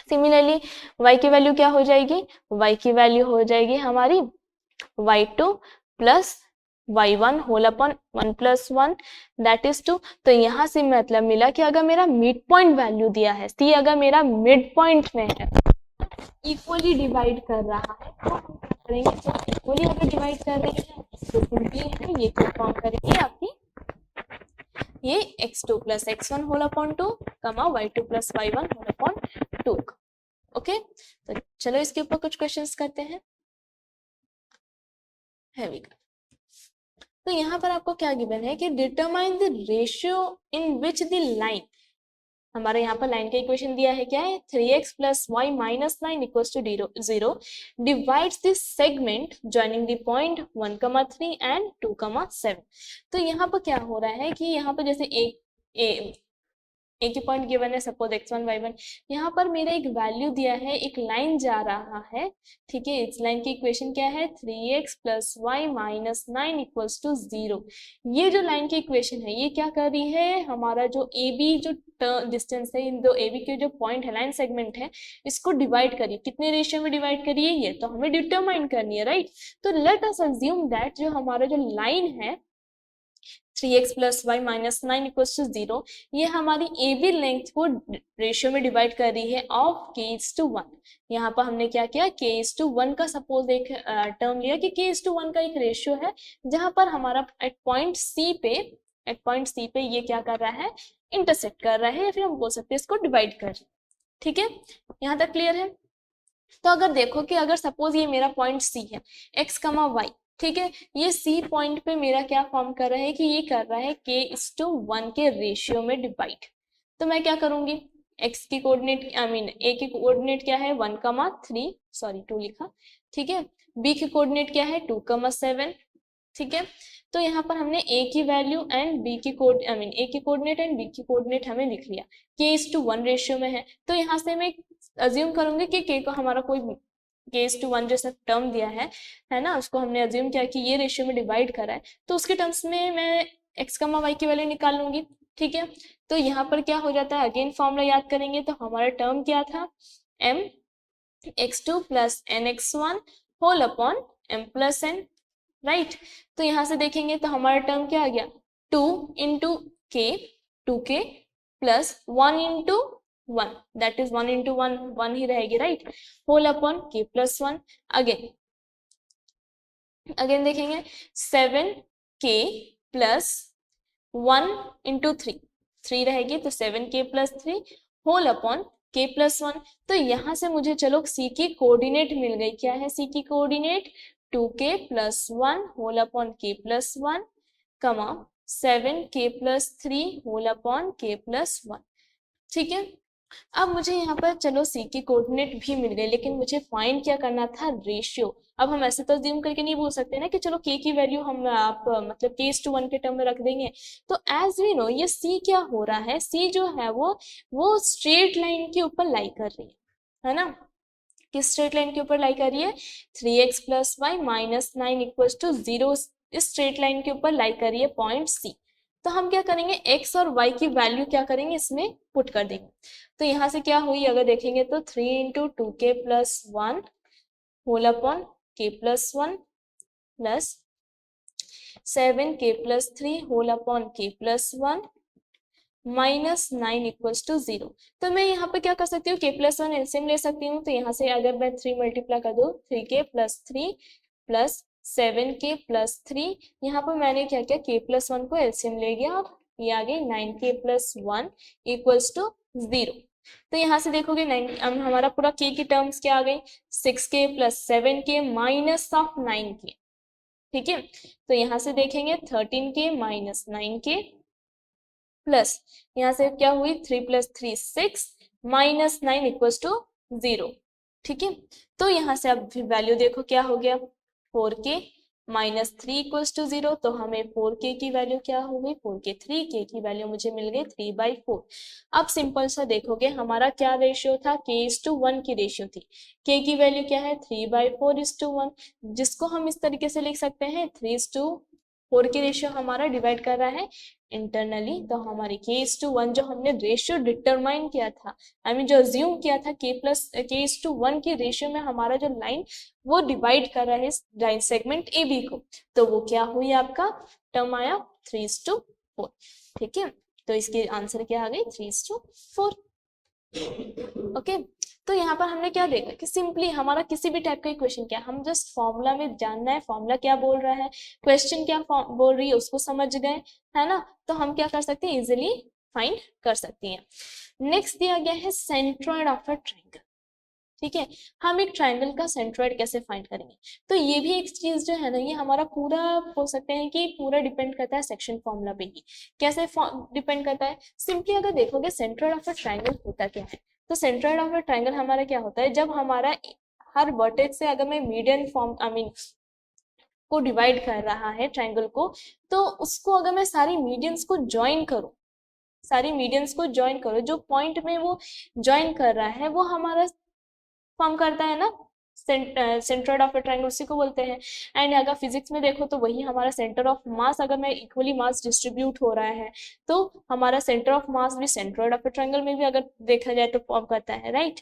सिमिलरली y की वैल्यू क्या हो जाएगी, y की वैल्यू हो जाएगी हमारी y2 plus y1 whole upon 1 plus 1 that is 2। तो यहाँ से मतलब मिला कि अगर मेरा मिड पॉइंट वैल्यू दिया है सी, अगर मेरा मिड पॉइंट में है इक्वली डिवाइड कर रहा है तो हम क्या करेंगे, जब इक्वली अगर डिवाइड कर रहे हैं तो सिंपली ये क्या फॉर्म करेंगे आपकी, ये x2 plus x1 whole upon 2 कमा y2 plus y1 whole upon 2। Okay, तो चलो इसके ऊपर कुछ क्वेश्चंस करते हैं। तो यहाँ पर आपको क्या गिवन है कि determine the ratio in which the line, हमारे यहाँ पर लाइन का इक्वेशन दिया है, क्या है 3x plus y minus 9 equals to 0 divides this segment joining the point 1,3 and 2,7। तो यहाँ पर क्या हो रहा है कि यहाँ पर जैसे एक ही पॉइंट गिवन है सपोज x1 y1, यहाँ पर मेरा एक वैल्यू दिया है, एक लाइन जा रहा है, ठीक है। इस लाइन की इक्वेशन क्या है 3x plus y minus 9 equals to 0। ये जो लाइन की इक्वेशन है ये क्या कर रही है, हमारा जो ए बी जो डिस्टेंस है, इन दो ए बी के जो पॉइंट है लाइन सेगमेंट है, इसको डिवाइड करिए, कितने रेशियो में डिवाइड करिए ये तो हमें डिटरमाइन करनी है, राइट। तो लेट अस अज्यूम दैट जो हमारा जो लाइन है 3x plus y minus 9 equals to 0, ये हमारी ए बी लेंथ को रेशियो में डिवाइड कर रही है ऑफ k:1। यहाँ पर हमने क्या किया k:1 का सपोज एक टर्म लिया कि k:1 का एक रेशियो है, जहां पर हमारा एट पॉइंट सी पे ये क्या कर रहा है इंटरसेक्ट कर रहा है, या फिर हम बोल सकते हैं इसको डिवाइड कर रहे हैं, ठीक है। यहाँ तक क्लियर है। तो अगर देखो कि अगर सपोज ये मेरा पॉइंट सी है x कमा वाई, ठीक है, ये सी पॉइंट पे मेरा क्या फॉर्म कर रहा है कि ये कर रहा है k:1 के रेशियो में डिवाइड। तो मैं क्या करूंगी, x की कोऑर्डिनेट आई मीन a की कोऑर्डिनेट क्या है 1,3 सॉरी 2 लिखा, ठीक है। b की कोऑर्डिनेट क्या है 2,7, ठीक है। तो यहाँ पर हमने a की वैल्यू एंड b की कोड आई मीन a की कोऑर्डिनेट एंड b की कोऑर्डिनेट हमें लिख लिया, k:1 रेशियो में है। तो यहाँ से मैं अज्यूम करूंगी कि k को हमारा कोई k:1 जैसा टर्म दिया है ना, उसको हमने अज्यूम किया कि ये रेशियो में डिवाइड करा है, तो उसके टर्म्स में मैं x कमा y की वैल्यू निकाल लूंगी, ठीक है। तो यहाँ पर क्या हो जाता है, अगेन फॉर्मूला याद करेंगे तो हमारा टर्म क्या था m x2 plus nx1 whole upon m plus n, right. तो यहाँ से देखेंगे तो हमारा टर्म क्या आ गया 2 इंटू के 2k plus 1 into 1 that is 1 into 1 1 ही रहेगी, right, whole upon k plus 1। Again देखेंगे 7k प्लस 1 इंटू 3 रहेगी, तो 7k plus 3 whole upon k plus 1। तो यहाँ से मुझे चलो c की कोऑर्डिनेट मिल गई, क्या है c की coordinate 2k plus 1 whole upon k plus 1 comma 7k plus 3 whole upon k plus 1, ठीक है। अब मुझे यहाँ पर चलो c की कोऑर्डिनेट भी मिल गई, लेकिन मुझे फाइंड क्या करना था रेशियो। अब हम ऐसे तो अज्यूम करके नहीं बोल सकते ना कि चलो k की वैल्यू हम आप मतलब k:1 के टर्म में रख देंगे। तो एज वी नो ये c क्या हो रहा है, c जो है वो स्ट्रेट लाइन के ऊपर लाई कर रही है ना, किस स्ट्रेट लाइन के ऊपर लाई कर रही है 3x plus y minus 9 equals to 0, इस स्ट्रेट लाइन के ऊपर लाई कर रही है पॉइंट सी। तो हम क्या करेंगे x और y की वैल्यू क्या करेंगे इसमें पुट कर देंगे। तो यहाँ से क्या हुई अगर देखेंगे तो 3 into 2k plus 1 whole upon k plus 1 plus 7k plus 3 whole upon k plus 1 minus 9 equals to 0। तो मैं यहाँ पे क्या कर सकती हूँ k प्लस 1 एलसीएम ले सकती हूँ। तो यहाँ से अगर मैं 3 मल्टीप्लाई कर दूँ 3k plus 3 plus 7k plus 3, यहाँ पर मैंने क्या किया k प्लस 1 को एलसीएम ले गया, अब ये आ गई 9k प्लस 1 इक्वल्स टू 0। तो यहाँ से देखोगे 9 हमारा पूरा k की टर्म्स क्या आ गई 6k plus 7k minus of 9k, ठीक है। तो यहाँ से देखेंगे 13k माइनस 9k प्लस यहाँ से क्या हुई 3 प्लस 3 6 माइनस 9 इक्वल्स टू 0। ठीक है, तो यहाँ से अब वैल्यू देखो क्या हो गया, 4k माइनस 3 इक्वल्स टू 0। तो हमें 4k की वैल्यू क्या हो गई, 4k 3k की वैल्यू मुझे मिल गई 3/4। अब सिंपल सा देखोगे हमारा क्या रेशियो था, k:1 की रेशियो थी। k की वैल्यू क्या है, 3/4:1, जिसको हम इस तरीके से लिख सकते हैं 3:4 की रेशियो हमारा डिवाइड कर रहा है इंटरनली। तो हमारी k:1 जो हमने रेशियो डिटरमाइन किया था, आई मीन जो अज्यूम किया था k:1 की रेशियो में हमारा जो लाइन वो डिवाइड कर रहा है इस लाइन सेगमेंट ए बी को, तो वो क्या हुई आपका टर्म आया 3:4। ठीक है, तो इसकी आंसर क्या आ गई 3:4। ओके, तो यहाँ पर हमने क्या देखा कि सिंपली हमारा किसी भी टाइप का इक्वेशन क्या, हम जस्ट फॉर्मूला में जानना है फॉर्मूला क्या बोल रहा है, क्वेश्चन क्या बोल रही है उसको समझ गए, है ना, तो हम क्या कर सकते हैं, इजिली फाइंड कर सकती हैं। नेक्स्ट दिया गया है सेंट्रॉइड ऑफ अ ट्रायंगल। ठीक है, हम एक ट्रायंगल का सेंट्रॉइड कैसे फाइंड करेंगे, तो ये भी एक चीज जो है ना, ये हमारा पूरा हो सकते हैं कि पूरा डिपेंड करता है सेक्शन फॉर्मूला पे ही। कैसे डिपेंड करता है, सिंपली अगर देखोगे सेंट्रॉइड ऑफ अ ट्रायंगल होता क्या है, तो सेंट्रॉइड ऑफ अ ट्रायंगल हमारा क्या होता है, जब हमारा हर वर्टेक्स से अगर मैं मीडियन फॉर्म आई मीन को डिवाइड कर रहा है ट्रायंगल को, तो उसको अगर मैं सारी मीडियंस को ज्वाइन करूं, सारी मीडियंस को ज्वाइन करो, जो पॉइंट में वो ज्वाइन कर रहा है वो हमारा फॉर्म करता है ना सेंट्रोइड ऑफ अ ट्रायंगल, उसी को बोलते हैं। एंड अगर फिजिक्स में देखो तो वही हमारा सेंटर ऑफ मास, अगर मैं इक्वली मास डिस्ट्रीब्यूट हो रहा है तो हमारा सेंटर ऑफ मास भी सेंट्रोइड ऑफ अ ट्रायंगल में भी अगर देखा जाए तो फॉर्म करता है, राइट।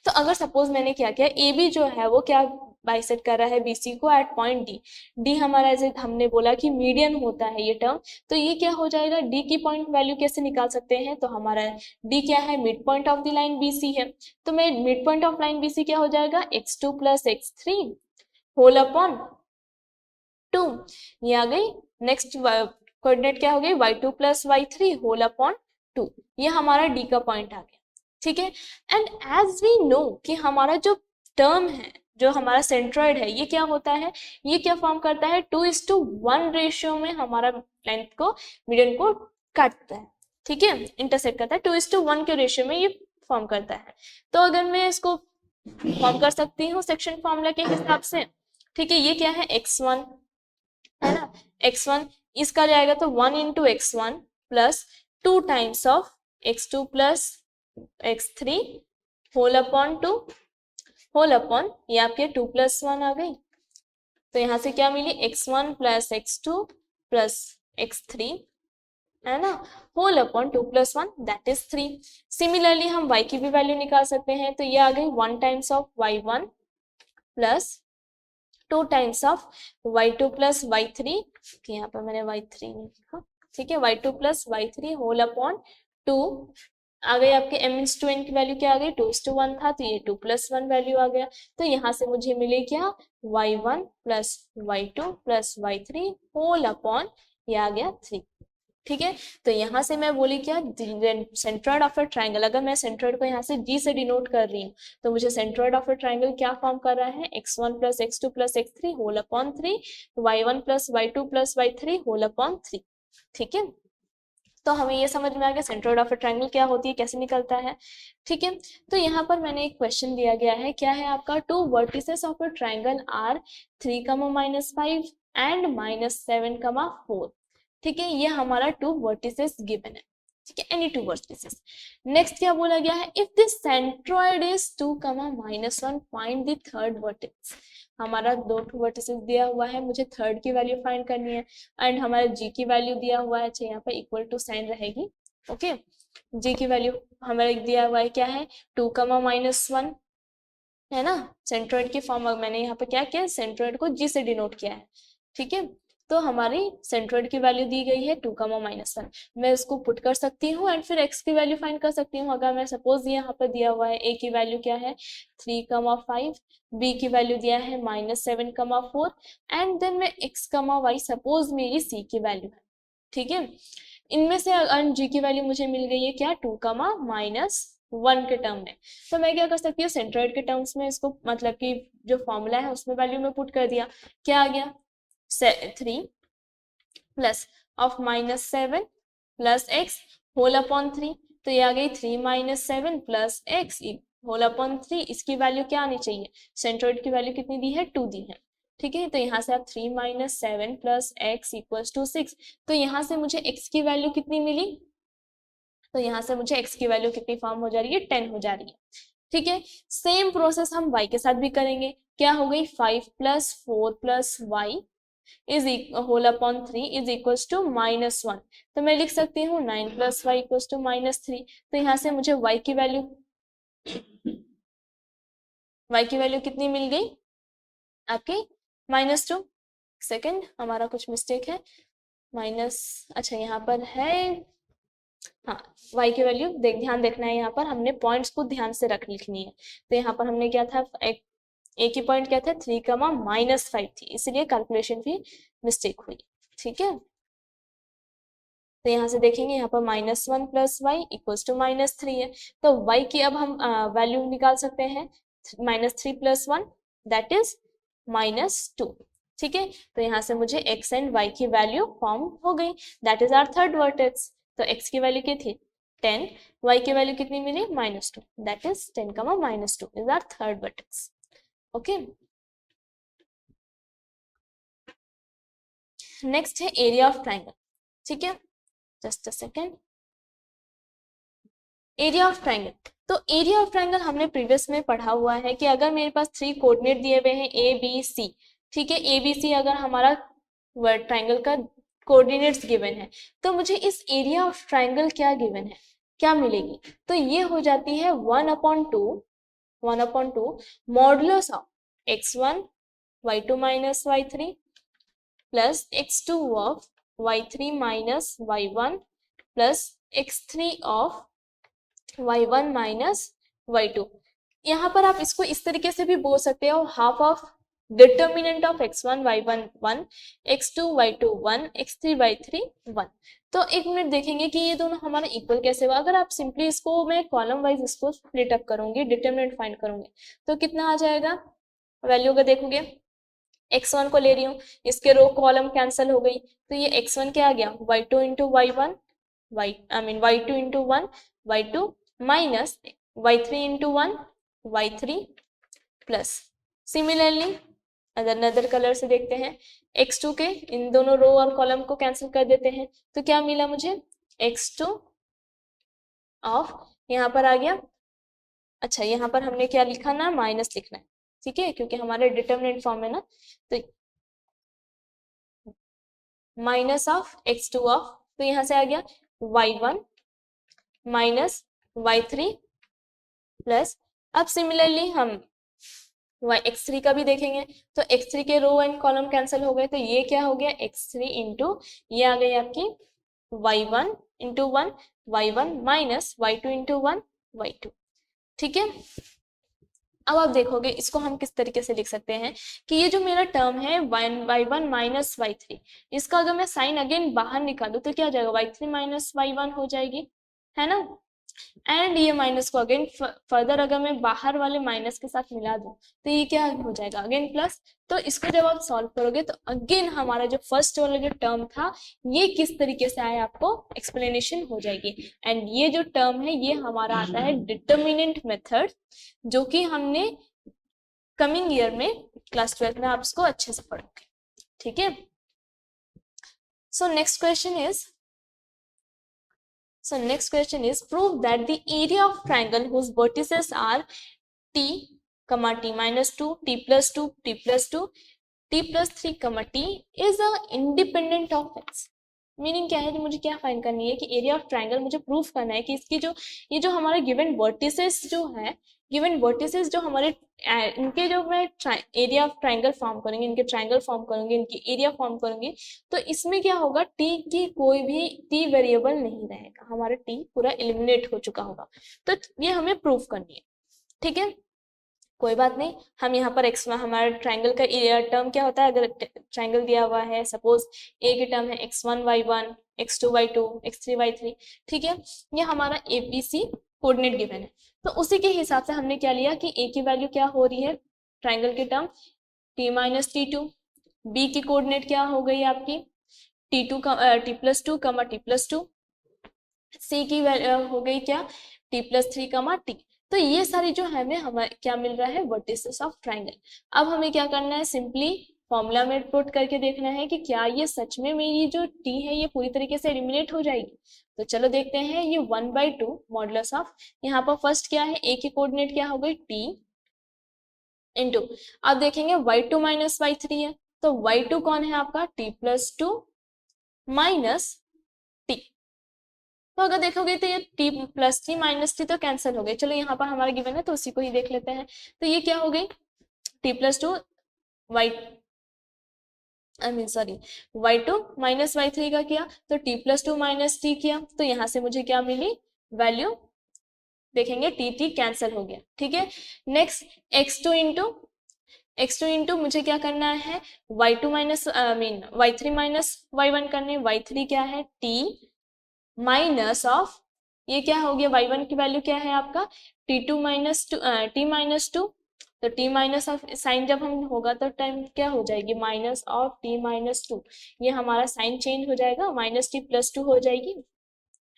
तो अगर सपोज मैंने क्या किया, ए बी जो है वो क्या बाइसेक्ट कर रहा है बीसी को एट पॉइंट डी, डी हमारा जैसे हमने बोला कि मीडियन होता है ये टर्म, तो ये क्या हो जाएगा, डी की पॉइंट वैल्यू कैसे निकाल सकते हैं, तो हमारा डी क्या है, mid point of the line BC है, तो मैं mid point of line BC क्या हो जाएगा, x2 plus x3 whole upon 2, ये आ गई। नेक्स्ट कोऑर्डिनेट क्या हो गई, y2 plus y3 whole upon 2, ये हमारा डी का पॉइंट आ गया। ठीक है, एंड एज वी नो कि हमारा जो टर्म है, जो हमारा सेंट्रॉइड है, ये क्या होता है, ये क्या फॉर्म करता है, 2:1 रेशियो में हमारा लेंथ को मीडियन को काटता है। ठीक है, इंटरसेक्ट करता है, 2:1 के रेशियो में ये फॉर्म करता है। तो अगर मैं इसको फॉर्म कर सकती हूँ सेक्शन फॉर्मूला के हिसाब से, ठीक है, ये क्या है x1, है ना, x1 इसका जाएगा तो 1 into x1 plus 2 times of x2 plus x3 whole upon 2 whole upon, ये आपके 2 प्लस 1 आ गई, तो यहाँ से क्या मिली, x1 plus x2 plus x3, है ना, whole upon 2 plus 1 that is 3। Similarly हम y की भी वैल्यू निकाल सकते हैं, तो ये आ गई 1 times of y1 plus 2 times of y2 plus y3, यहाँ पर मैंने y3 नहीं लिखा, ठीक है, y2 plus y3 whole upon 2, आ गई आपके m/n की वैल्यू क्या आ गई, 2:1 था तो ये 2 प्लस 1 वैल्यू आ गया, तो यहाँ से मुझे मिले क्या, y1 plus y2 plus y3 whole upon, ये आ गया 3। ठीक है, तो यहाँ से मैं बोली क्या, सेंट्रॉइड ऑफ अ ट्रायंगल, अगर मैं सेंट्रॉइड को यहाँ से जी से डिनोट कर रही हूँ, तो मुझे सेंट्रॉइड ऑफ अ ट्रायंगल क्या फॉर्म कर रहा है, x1 plus x2 plus x3 whole upon 3, y1 plus y2 plus y3 whole upon 3। ठीक है, तो हमें ये समझ में आ गया सेंट्रॉइड ऑफ अ ट्रायंगल क्या होती है, कैसे निकलता है। ठीक है, तो यहाँ पर मैंने एक क्वेश्चन दिया गया है, क्या है आपका, 2 vertices of a triangle are 3, -5 and -7, 4। ठीक है, ये हमारा 2 वर्टिसेस गिवन है। ठीक है, एनी 2 वर्टिसेस। नेक्स्ट क्या बोला गया है, if the centroid is 2, -1 find the third vertex. हमारा 2 वर्टिसेस दिया हुआ है, मुझे थर्ड की वैल्यू फाइंड करनी है, एंड हमारा जी की वैल्यू दिया हुआ है, अच्छा यहाँ पर इक्वल टू साइन रहेगी। ओके, जी की वैल्यू हमारा दिया हुआ है क्या है, 2, -1, है ना, सेंट्रॉइड की फॉर्म मैंने यहाँ पे क्या किया, सेंट्रॉइड को जी से डिनोट किया है। ठीक है, तो हमारी सेंट्रॉइड की वैल्यू दी गई है 2, -1, मैं इसको पुट कर सकती हूँ एंड फिर x की वैल्यू फाइंड कर सकती हूँ। अगर मैं सपोज यहाँ पर दिया हुआ है a की वैल्यू क्या है 3, 5, b की वैल्यू दिया है -7, 4, एंड देन मैं x, y सपोज मेरी c की वैल्यू है। ठीक है, इनमें से g की वैल्यू मुझे मिल गई है क्या, 2, -1 के टर्म में, तो मैं क्या कर सकती हूँ, सेंट्रॉइड के टर्म्स में इसको मतलब कि जो फॉर्मूला है उसमें वैल्यू में पुट कर दिया, क्या आ गया 3 plus of -7 plus x whole upon 3, तो ये आ गई 3 -7 प्लस x होल अपॉन 3, इसकी वैल्यू क्या आनी चाहिए, सेंट्रोइड की वैल्यू कितनी दी है, 2 दी है। ठीक है, तो यहाँ से आप 3 - 7 + x = 6, तो यहाँ से मुझे x की वैल्यू कितनी मिली, तो यहाँ से मुझे x की वैल्यू कितनी फॉर्म हो जा रही है, 10 हो जा रही है। ठीक है, सेम प्रोसेस हम y के साथ भी करेंगे। क्या हो गई, 5 + 4 + y is whole upon 3 is equals to -1, तो मैं लिख सकती हूँ 9 + y = -3। तो यहाँ से मुझे y की वैल्यू कितनी मिल गई आपकी, -2। सेकंड, हमारा कुछ मिस्टेक है, माइनस, अच्छा यहाँ पर है, हाँ, y की वैल्यू ध्यान देखना है, यहाँ पर हमने पॉइंट्स को ध्यान से लिखनी है। तो यहाँ पर हमने क्या था, एक ही पॉइंट क्या था, 3, -5 थी, इसलिए कैलकुलेशन भी मिस्टेक हुई। ठीक है, तो यहाँ से देखेंगे, यहाँ पर -1 + y = -3 है, तो y की अब हम वैल्यू निकाल सकते हैं, -3 + 1 दैट इज -2। ठीक है, तो यहाँ से मुझे x एंड y की वैल्यू फॉर्म हो गई, that is our third vertex. तो x की वैल्यू क्या थी, 10, y की वैल्यू कितनी मिली, -2, that is 10, -2 is our third vertex. Okay, next है एरिया ऑफ ट्राइंगल। ठीक है, just a second, area of triangle. तो एरिया ऑफ ट्राइंगल हमने प्रीवियस में पढ़ा हुआ है कि अगर मेरे पास 3 कोऑर्डिनेट दिए हुए हैं ए बी सी, ठीक है, ए बी सी अगर हमारा वर्ड ट्राइंगल का कोऑर्डिनेट्स गिवन है, तो मुझे इस एरिया ऑफ ट्राइंगल क्या गिवन है, क्या मिलेगी, तो ये हो जाती है 1/2 modulus of x1 y2 - y3 plus x2 of y3 - y1 plus x3 of y1 - y2। यहाँ पर आप इसको इस तरीके से भी बोल सकते हो, half of determinant of x1 y1 1, x2 y2 1, x3 y3 1। तो एक मिनट देखेंगे कि ये दोनों हमारा इक्वल कैसे हुआ। अगर आप सिंपली इसको मैं कॉलम वाइज इसको स्प्लिट अप करूंगी, डिटर्मिनेंट फाइंड करूंगी, तो कितना आ जाएगा, वैल्यू का देखोगे, x1 को ले रही हूँ, इसके रो कॉलम कैंसिल हो गई, तो ये x1 क्या आ गया, y2 × y1 y2 × 1 y2 minus y3 × 1 y3 plus, similarly अगर नदर कलर से देखते हैं, x2 के इन दोनों रो और कॉलम को कैंसिल कर देते हैं, तो क्या मिला मुझे, x2 ऑफ, यहाँ पर आ गया, अच्छा यहाँ पर हमने क्या लिखा ना, माइनस लिखना है, ठीक है, क्योंकि हमारे डिटर्मिनेंट फॉर्म है ना, तो माइनस ऑफ x2 ऑफ, तो यहाँ से आ गया y1 माइनस y3 प्लस, अब सिमिलरली हम x3 का भी देखेंगे, तो x3 के रो एंड कॉलम कैंसिल हो गए, तो ये क्या हो गया, x3 इंटू, ये आ गई आपकी y1 × 1 y1 minus y2 × 1 y2। ठीक है, अब आप देखोगे इसको हम किस तरीके से लिख सकते हैं कि ये जो मेरा टर्म है y1 माइनस y3, इसका अगर मैं साइन अगेन बाहर निकालू तो क्या हो जाएगा, y3 माइनस y1 हो जाएगी, है ना, एंड ये माइनस को अगेन फर्दर अगर मैं बाहर वाले माइनस के साथ मिला दूं तो ये क्या हो जाएगा, अगेन प्लस। तो इसको जब आप सॉल्व करोगे तो अगेन हमारा जो फर्स्ट वाला जो टर्म था ये किस तरीके से आया आपको एक्सप्लेनेशन हो जाएगी, एंड ये जो टर्म है ये हमारा आता है डिटर्मिनेंट मेथड, जो कि हमने कमिंग ईयर में क्लास 12 में आप इसको अच्छे से पढ़ोगे। ठीक है, so next question is, so next question is, prove that the area of triangle whose vertices are t, t minus 2, t plus 2, t plus 2, t plus 3, t is a independent of x। Meaning क्या है, कि मुझे क्या find करनी है कि area of triangle मुझे proof करना है कि इसकी जो ये जो हमारे गिवन वर्टिसेस जो है, गिवन वर्टिसेस जो हमारे इनके जो मैं एरिया ऑफ ट्राइंगल फॉर्म करेंगे, इनके ट्राइंगल फॉर्म करूंगी, इनकी एरिया फॉर्म करूंगी, तो इसमें क्या होगा, टी की कोई भी टी वेरिएबल नहीं रहेगा, हमारा टी पूरा एलिमिनेट हो चुका होगा, तो ये हमें प्रूफ करनी है। ठीक है, कोई बात नहीं, हम यहाँ पर एक्स, हमारा ट्राइंगल का टर्म क्या होता है, अगर ट्राइंगल दिया हुआ है, सपोज ए की टर्म है x1 y1, x2 y2, x3 y3, ठीक है, ये हमारा एबीसी कोऑर्डिनेट गिवन है, तो उसी के हिसाब से हमने क्या लिया कि ए की वैल्यू क्या हो रही है, ट्राइंगल की term t minus t2, B की कोऑर्डिनेट क्या हो गई आपकी t2 t plus 2 t plus 2, C की हो गई क्या t प्लस 3 t, तो ये सारी जो हमें क्या मिल रहा है, वर्टिसेस ऑफ ट्राइंगल। अब हमें क्या करना है, सिंपली फॉर्मूला में पुट करके देखना है कि क्या ये सच में मेरी जो टी है ये पूरी तरीके से एलिमिनेट हो जाएगी। तो चलो देखते हैं, ये 1/2 मॉडुलस ऑफ, यहाँ पर फर्स्ट क्या है, ए की कोऑर्डिनेट क्या हो गई टी इंटू, अब देखेंगे y2 माइनस y3 है, तो y2 कौन है आपका t+2 माइनस टी। तो अगर देखोगे तो ये t+3 माइनस टी तो कैंसिल हो गए। चलो यहाँ पर हमारा गिवन है तो उसी को ही देख लेते हैं। तो ये क्या हो गई, t+2 y y2 minus y3 का किया तो t+2 माइनस टी किया, तो यहाँ से मुझे क्या मिली वैल्यू, देखेंगे टी कैंसिल हो गया। ठीक है, नेक्स्ट x2 इंटू मुझे क्या करना है, y2 minus y3 minus y1 करने, y3 क्या है t माइनस ऑफ, ये क्या हो गया, y1 की वैल्यू क्या है आपका t2 माइनस t-2, तो t माइनस ऑफ साइन जब हम होगा तो टाइम क्या हो जाएगी, माइनस ऑफ t-2, ये हमारा साइन चेंज हो जाएगा, -t+2 हो जाएगी।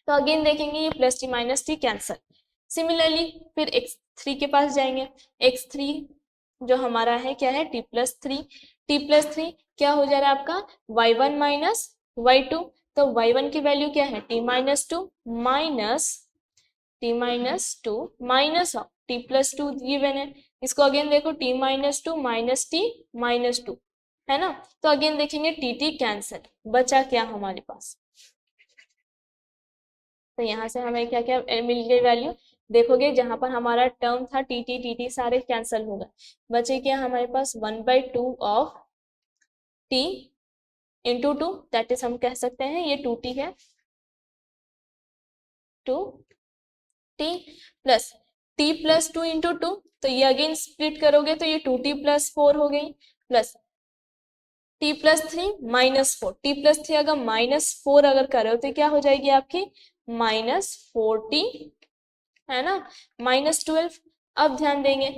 तो अगेन देखेंगे ये +t -t कैंसल। सिमिलरली फिर x3 के पास जाएंगे, x3 जो हमारा है क्या है t+3 क्या हो जा रहा है आपका y1 माइनस y2, तो y1 की वैल्यू क्या है t-2 minus of t+2 given है, इसको अगेन देखो t-2 माइनस t-2 है ना। तो अगेन देखेंगे टी कैंसिल, बचा क्या हमारे पास, तो यहाँ से हमें क्या क्या मिल गई वैल्यू, देखोगे जहां पर हमारा टर्म था टी सारे कैंसिल हो गए, बचे क्या हमारे पास 1/2 of T into 2, that is हम कह सकते हैं ये 2t है, 2t प्लस t+2 इंटू 2, तो ये अगेन स्प्लिट करोगे तो ये 2t+4 हो गई, प्लस t+3 -4, t+3 अगर -4 अगर करो तो क्या हो जाएगी आपकी -4t है ना, -12। अब ध्यान देंगे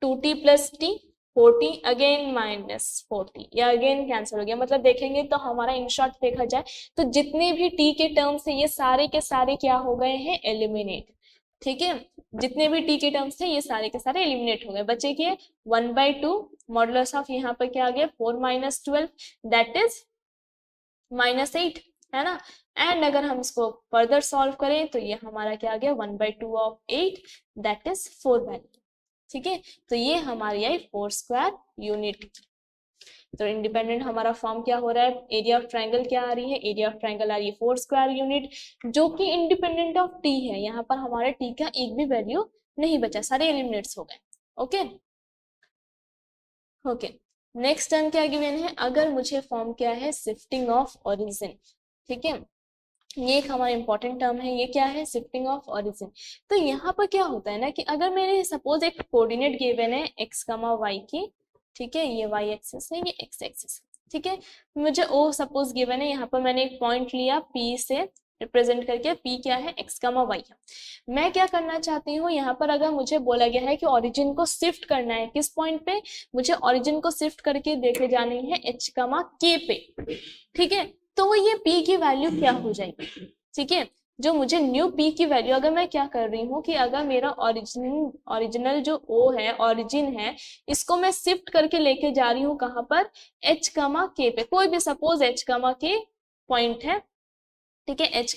2t plus T 4t again -4t, या अगेन कैंसिल हो गया, मतलब देखेंगे तो हमारा इन शॉर्ट देखा जाए तो जितने भी t के टर्म्स थे ये सारे के सारे क्या हो गए हैं, एलिमिनेट। ठीक है, जितने भी t के टर्म्स थे ये सारे के सारे एलिमिनेट हो गए, बचे के 1/2 मॉडुलस ऑफ, यहाँ पर क्या आ गया 4 - 12 दैट इज -8 है ना। एंड अगर हम इसको फर्दर सॉल्व करें तो ये हमारा क्या आ गया 1/2 ऑफ 8 दैट इज 4 वैल्यू। ठीक है, तो ये हमारी आई 4 स्क्वायर यूनिट। तो इंडिपेंडेंट हमारा फॉर्म क्या हो रहा है, एरिया ऑफ ट्राइंगल क्या आ रही है, एरिया ऑफ ट्राइंगल आ रही है 4 स्क्वायर यूनिट, जो कि इंडिपेंडेंट ऑफ टी है। यहाँ पर हमारे टी का एक भी वैल्यू नहीं बचा, सारे एलिमिनेट्स हो गए। ओके ओके, नेक्स्ट टर्म क्या गिवन है, अगर मुझे फॉर्म क्या है शिफ्टिंग ऑफ ओरिजिन। ठीक है, ये एक हमारा इंपॉर्टेंट टर्म है, ये क्या है शिफ्टिंग ऑफ ओरिजिन। तो यहाँ पर क्या होता है ना कि अगर मेरे सपोज एक कोऑर्डिनेट गिवन है x, y की, ठीक है, ये y एक्सिस है, ये x एक्सिस है। ठीक है, मुझे ओ सपोज गिवन है, यहाँ पर मैंने एक पॉइंट लिया P से रिप्रेजेंट करके, P क्या है x, y है। मैं क्या करना चाहती हूँ, यहाँ पर अगर मुझे बोला गया है कि ओरिजिन को शिफ्ट करना है, किस पॉइंट पे, मुझे ओरिजिन को शिफ्ट करके देखे जानी है h, k पे। ठीक है, तो ये p की वैल्यू क्या हो जाएगी, ठीक है, जो मुझे न्यू p की वैल्यू, अगर मैं क्या कर रही हूँ कि अगर मेरा ओरिजिनल जो o है, ओरिजिन है, इसको मैं शिफ्ट करके लेके जा रही हूँ कहाँ पर, h, k पे, कोई भी सपोज h, k पॉइंट है। ठीक है, h,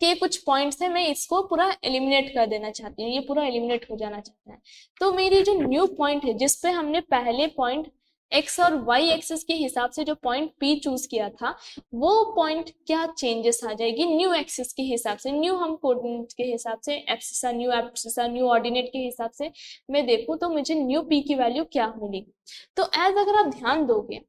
के कुछ पॉइंट्स है, मैं इसको पूरा एलिमिनेट कर देना चाहती हूँ, ये पूरा एलिमिनेट हो जाना चाहता है। तो मेरी जो न्यू पॉइंट है जिसपे हमने पहले पॉइंट x और y एक्सिस के हिसाब से जो पॉइंट P चूज किया था, वो पॉइंट क्या चेंजेस आ जाएगी न्यू एक्सिस के हिसाब से, न्यू हम कोऑर्डिनेट के हिसाब से, एब्सिसा न्यू ऑर्डिनेट के हिसाब से मैं देखूं तो मुझे न्यू P की वैल्यू क्या मिलेगी। तो एज अगर आप ध्यान दोगे,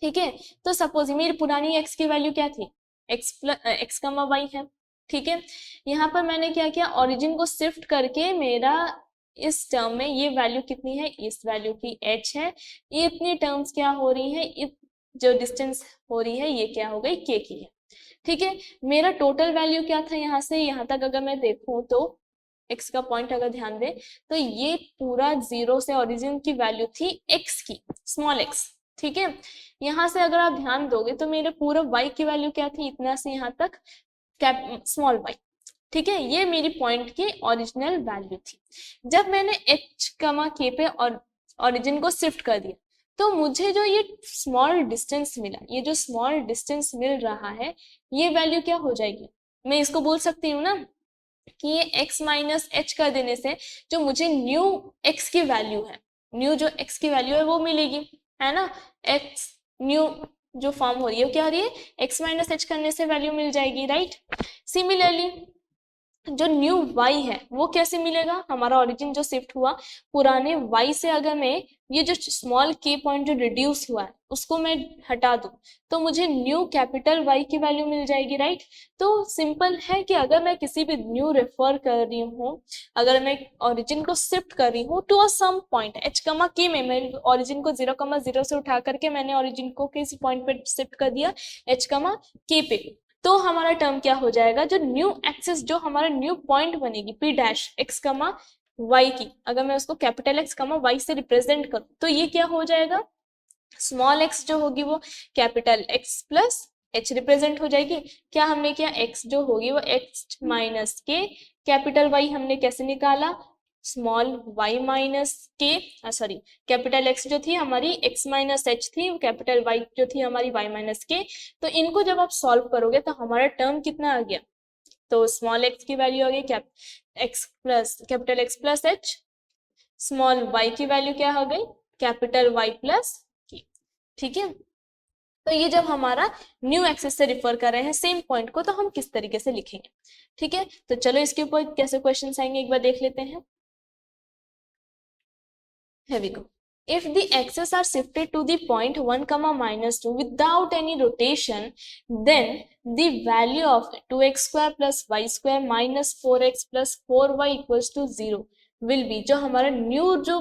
ठीक है, तो सपोज मेरी पुरानी x की वैल्यू क्या थी, x, y है। ठीक है, यहाँ पर मैंने क्या किया, ओरिजिन को शिफ्ट करके मेरा इस टर्म में ये वैल्यू कितनी है, इस वैल्यू की h है, ये इतनी टर्म्स क्या हो रही है, जो डिस्टेंस हो रही है ये क्या हो गई k की है। ठीक है, मेरा टोटल वैल्यू क्या था, यहाँ से यहाँ तक अगर मैं देखूं तो x का पॉइंट अगर ध्यान दे तो ये पूरा 0 से ओरिजिन की वैल्यू थी x की, स्मॉल x। ठीक है, यहाँ से अगर आप ध्यान दोगे तो मेरे पूरा y की वैल्यू क्या थी, इतना से यहाँ तक स्मॉल y। ठीक है, ये मेरी पॉइंट की ओरिजिनल वैल्यू थी। जब मैंने h कमा k पे और ओरिजिन को शिफ्ट कर दिया तो मुझे जो ये स्मॉल डिस्टेंस मिला, ये जो स्मॉल डिस्टेंस मिल रहा है, ये वैल्यू क्या हो जाएगी, मैं इसको बोल सकती हूँ ना कि ये x माइनस एच कर देने से जो मुझे न्यू x की वैल्यू है, न्यू जो x की वैल्यू है वो मिलेगी, है ना। x न्यू जो फॉर्म हो रही है वो क्या हो रही है, x माइनस एच करने से वैल्यू मिल जाएगी, राइट। सिमिलरली जो न्यू y है वो कैसे मिलेगा, हमारा ओरिजिन जो शिफ्ट हुआ पुराने y से, अगर मैं ये जो स्मॉल k पॉइंट जो रिड्यूस हुआ है उसको मैं हटा दूं तो मुझे न्यू कैपिटल Y की वैल्यू मिल जाएगी, राइट। तो सिंपल है कि अगर मैं किसी भी न्यू रेफर कर रही हूँ, अगर मैं ओरिजिन को शिफ्ट कर रही हूँ to a some point h comma k में, मैं ओरिजिन को 0,0 से उठा करके मैंने ओरिजिन को किसी पॉइंट पे शिफ्ट कर दिया h कमा k पे, तो हमारा टर्म क्या हो जाएगा, जो न्यू एक्सिस जो हमारा न्यू पॉइंट बनेगी p डैश x कमा y की, अगर मैं उसको कैपिटल x कमा y से रिप्रेजेंट करूं तो ये क्या हो जाएगा, स्मॉल x जो होगी वो capital x plus h represent हो जाएगी। क्या हमने किया, x जो होगी वो x माइनस के, कैपिटल Y हमने कैसे निकाला, स्मॉल y माइनस के, सॉरी कैपिटल x जो थी हमारी x माइनस एच थी, कैपिटल Y जो थी हमारी y माइनस के। तो इनको जब आप सॉल्व करोगे तो हमारा टर्म कितना आ गया, तो स्मॉल x की वैल्यू आ गई x plus capital x plus H, small y की वैल्यू क्या हो गई, कैपिटल Y प्लस के। ठीक है, तो ये जब हमारा न्यू एक्सिस से रिफर कर रहे हैं सेम पॉइंट को तो हम किस तरीके से लिखेंगे। ठीक है, तो चलो इसके ऊपर कैसे क्वेश्चंस आएंगे एक बार देख लेते हैं। Here we go. If the axes are shifted to the point 1 comma minus 2 without any rotation, then the value of 2x square plus y square minus 4x plus 4y equals to 0 will be, जो हमारा new जो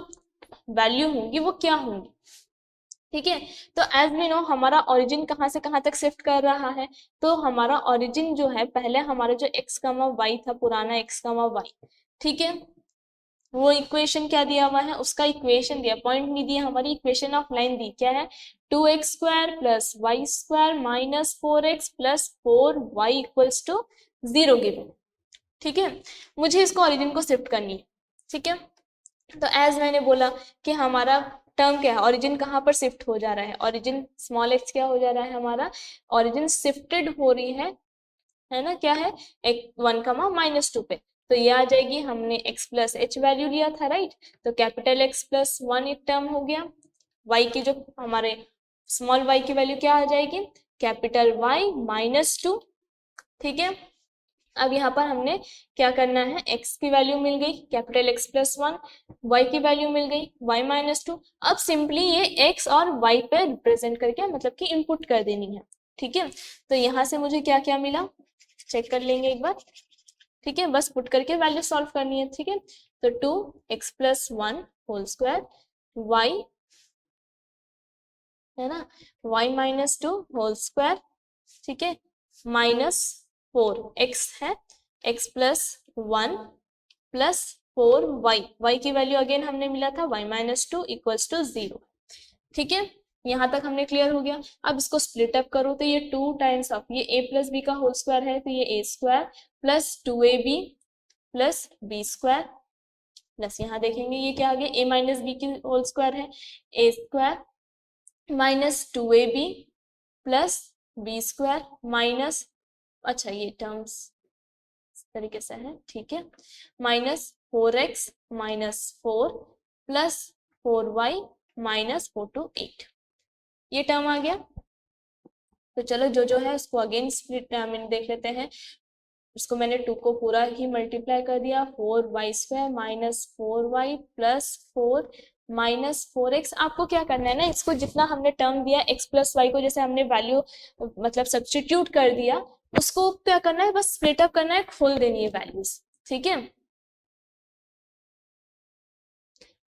value होंगी वो क्या होंगी। ठीक है, तो एज वी नो हमारा ओरिजिन कहाँ से कहाँ तक शिफ्ट कर रहा है, तो हमारा ओरिजिन जो है पहले हमारा जो x कमा y था, पुराना x कमा y, ठीक है, वो इक्वेशन क्या दिया हुआ है, उसका इक्वेशन दिया, पॉइंट नहीं दिया, हमारी इक्वेशन ऑफ लाइन दी क्या है, 2x square plus y square minus 4x plus 4y equals to 0 given. ठीक है, मुझे इसको ओरिजिन को शिफ्ट करनी है। ठीक है, तो एज मैंने बोला कि हमारा टर्म क्या है, ओरिजिन कहाँ पर शिफ्ट हो जा रहा है, ओरिजिन स्मॉल x क्या हो जा रहा है, हमारा ओरिजिन शिफ्टेड हो रही है ना, क्या है, एक 1 कमा माइनस 2 पे, तो ये आ जाएगी, हमने x प्लस एच वैल्यू लिया था, राइट, तो कैपिटल x प्लस 1 एक टर्म हो गया, y की जो हमारे स्मॉल y की वैल्यू क्या आ जाएगी, कैपिटल Y माइनस 2। ठीक है, अब यहाँ पर हमने क्या करना है, x की वैल्यू मिल गई कैपिटल x प्लस 1, y की वैल्यू मिल गई y माइनस 2। अब सिंपली ये x और y पे रिप्रेजेंट करके मतलब कि इनपुट कर देनी है। ठीक है, तो यहाँ से मुझे क्या क्या मिला चेक कर लेंगे एक बार। ठीक है, बस पुट करके वैल्यू सॉल्व करनी है। ठीक है, तो 2x plus 1 whole square y, है ना, y माइनस 2 होल स्क्वायर, ठीक है, माइनस 4x है, x plus 1 plus 4y, y की वैल्यू अगेन हमने मिला था y माइनस 2 इक्वल्स टू 0। ठीक है, यहाँ तक हमने क्लियर हो गया। अब इसको स्प्लिट अप करो तो ये 2 टाइम्स ऑफ ये a प्लस बी का होल स्क्वायर है, तो ये a square plus 2ab plus b square plus यहाँ देखेंगे ये क्या आ गया, a माइनस बी की होल स्क्वायर है, a square minus 2ab plus b square minus, अच्छा ये टर्म्स इस तरीके से है, ठीक है, minus 4x minus 4 plus 4y minus 4 to 8, ये टर्म आ गया। तो चलो जो है उसको अगेन स्प्लिट देख लेते हैं। इसको मैंने 2 को पूरा ही मल्टीप्लाई कर दिया, 4y square minus 4y plus 4 minus 4x। आपको क्या करना है ना, इसको जितना हमने टर्म दिया x प्लस वाई को जैसे हमने वैल्यू मतलब सब्स्टिट्यूट कर दिया, उसको क्या करना है, बस स्प्लिट अप करना है, खोल देनी है वैल्यूज। ठीक है,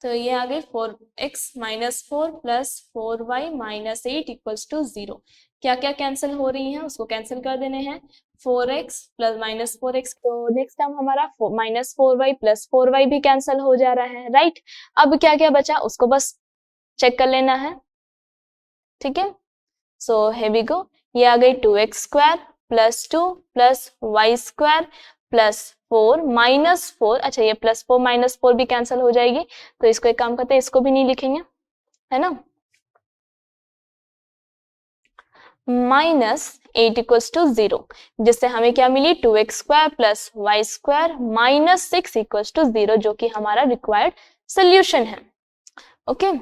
तो ये आ गई 4x minus 4 plus 4y minus 8 equals to 0। क्या क्या कैंसिल हो रही है उसको कैंसिल कर देने हैं, 4x प्लस माइनस 4x, तो नेक्स्ट टर्म हमारा माइनस 4y प्लस 4y भी कैंसिल हो जा रहा है, राइट। अब क्या क्या बचा उसको बस चेक कर लेना है। ठीक है, सो here we go, ये आ गई 2x square plus 2 plus y square +4 -4, अच्छा ये +4 -4 भी कैंसिल हो जाएगी, तो इसको एक काम करते हैं, इसको भी नहीं लिखेंगे, है ना। -8 = 0, जिससे हमें क्या मिली 2x² + y² - 6 = 0, जो कि हमारा रिक्वायर्ड सोल्यूशन है। ओके,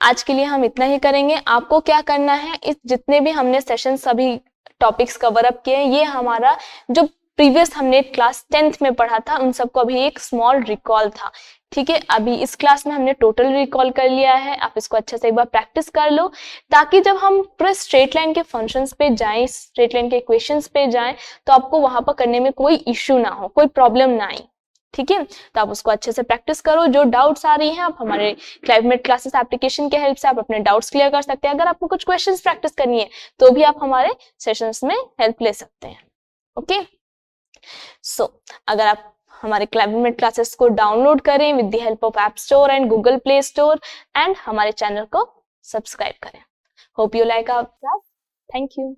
आज के लिए हम इतना ही करेंगे। आपको क्या करना है, इस जितने भी हमने सेशन सभी टॉपिक्स कवर अप किए, ये हमारा जो प्रीवियस हमने क्लास 10th में पढ़ा था उन सबको अभी एक स्मॉल रिकॉल था, ठीक है। अभी इस क्लास में हमने टोटल रिकॉल कर लिया है, आप इसको अच्छे से एक बार प्रैक्टिस कर लो, ताकि जब हम पूरे स्ट्रेट लाइन के फंक्शंस पे जाएं, स्ट्रेट लाइन के इक्वेशंस पे जाएं, तो आपको वहां पर करने में कोई इश्यू ना हो, कोई प्रॉब्लम ना आए, ठीक है। तो आप उसको अच्छे से प्रैक्टिस करो। जो डाउट्स आ रही हैं, आप हमारे क्लाइवमेट क्लासेस एप्लीकेशन के हेल्प से आप अपने डाउट्स क्लियर कर सकते हैं। अगर आपको कुछ क्वेश्चंस प्रैक्टिस करनी है तो भी आप हमारे सेशंस में हेल्प ले सकते हैं। ओके, अगर आप हमारे क्लाइवमेट क्लासेस को डाउनलोड करें with the help of app store and Google play store, एंड हमारे चैनल को सब्सक्राइब करें। Hope you like our class. Thank you.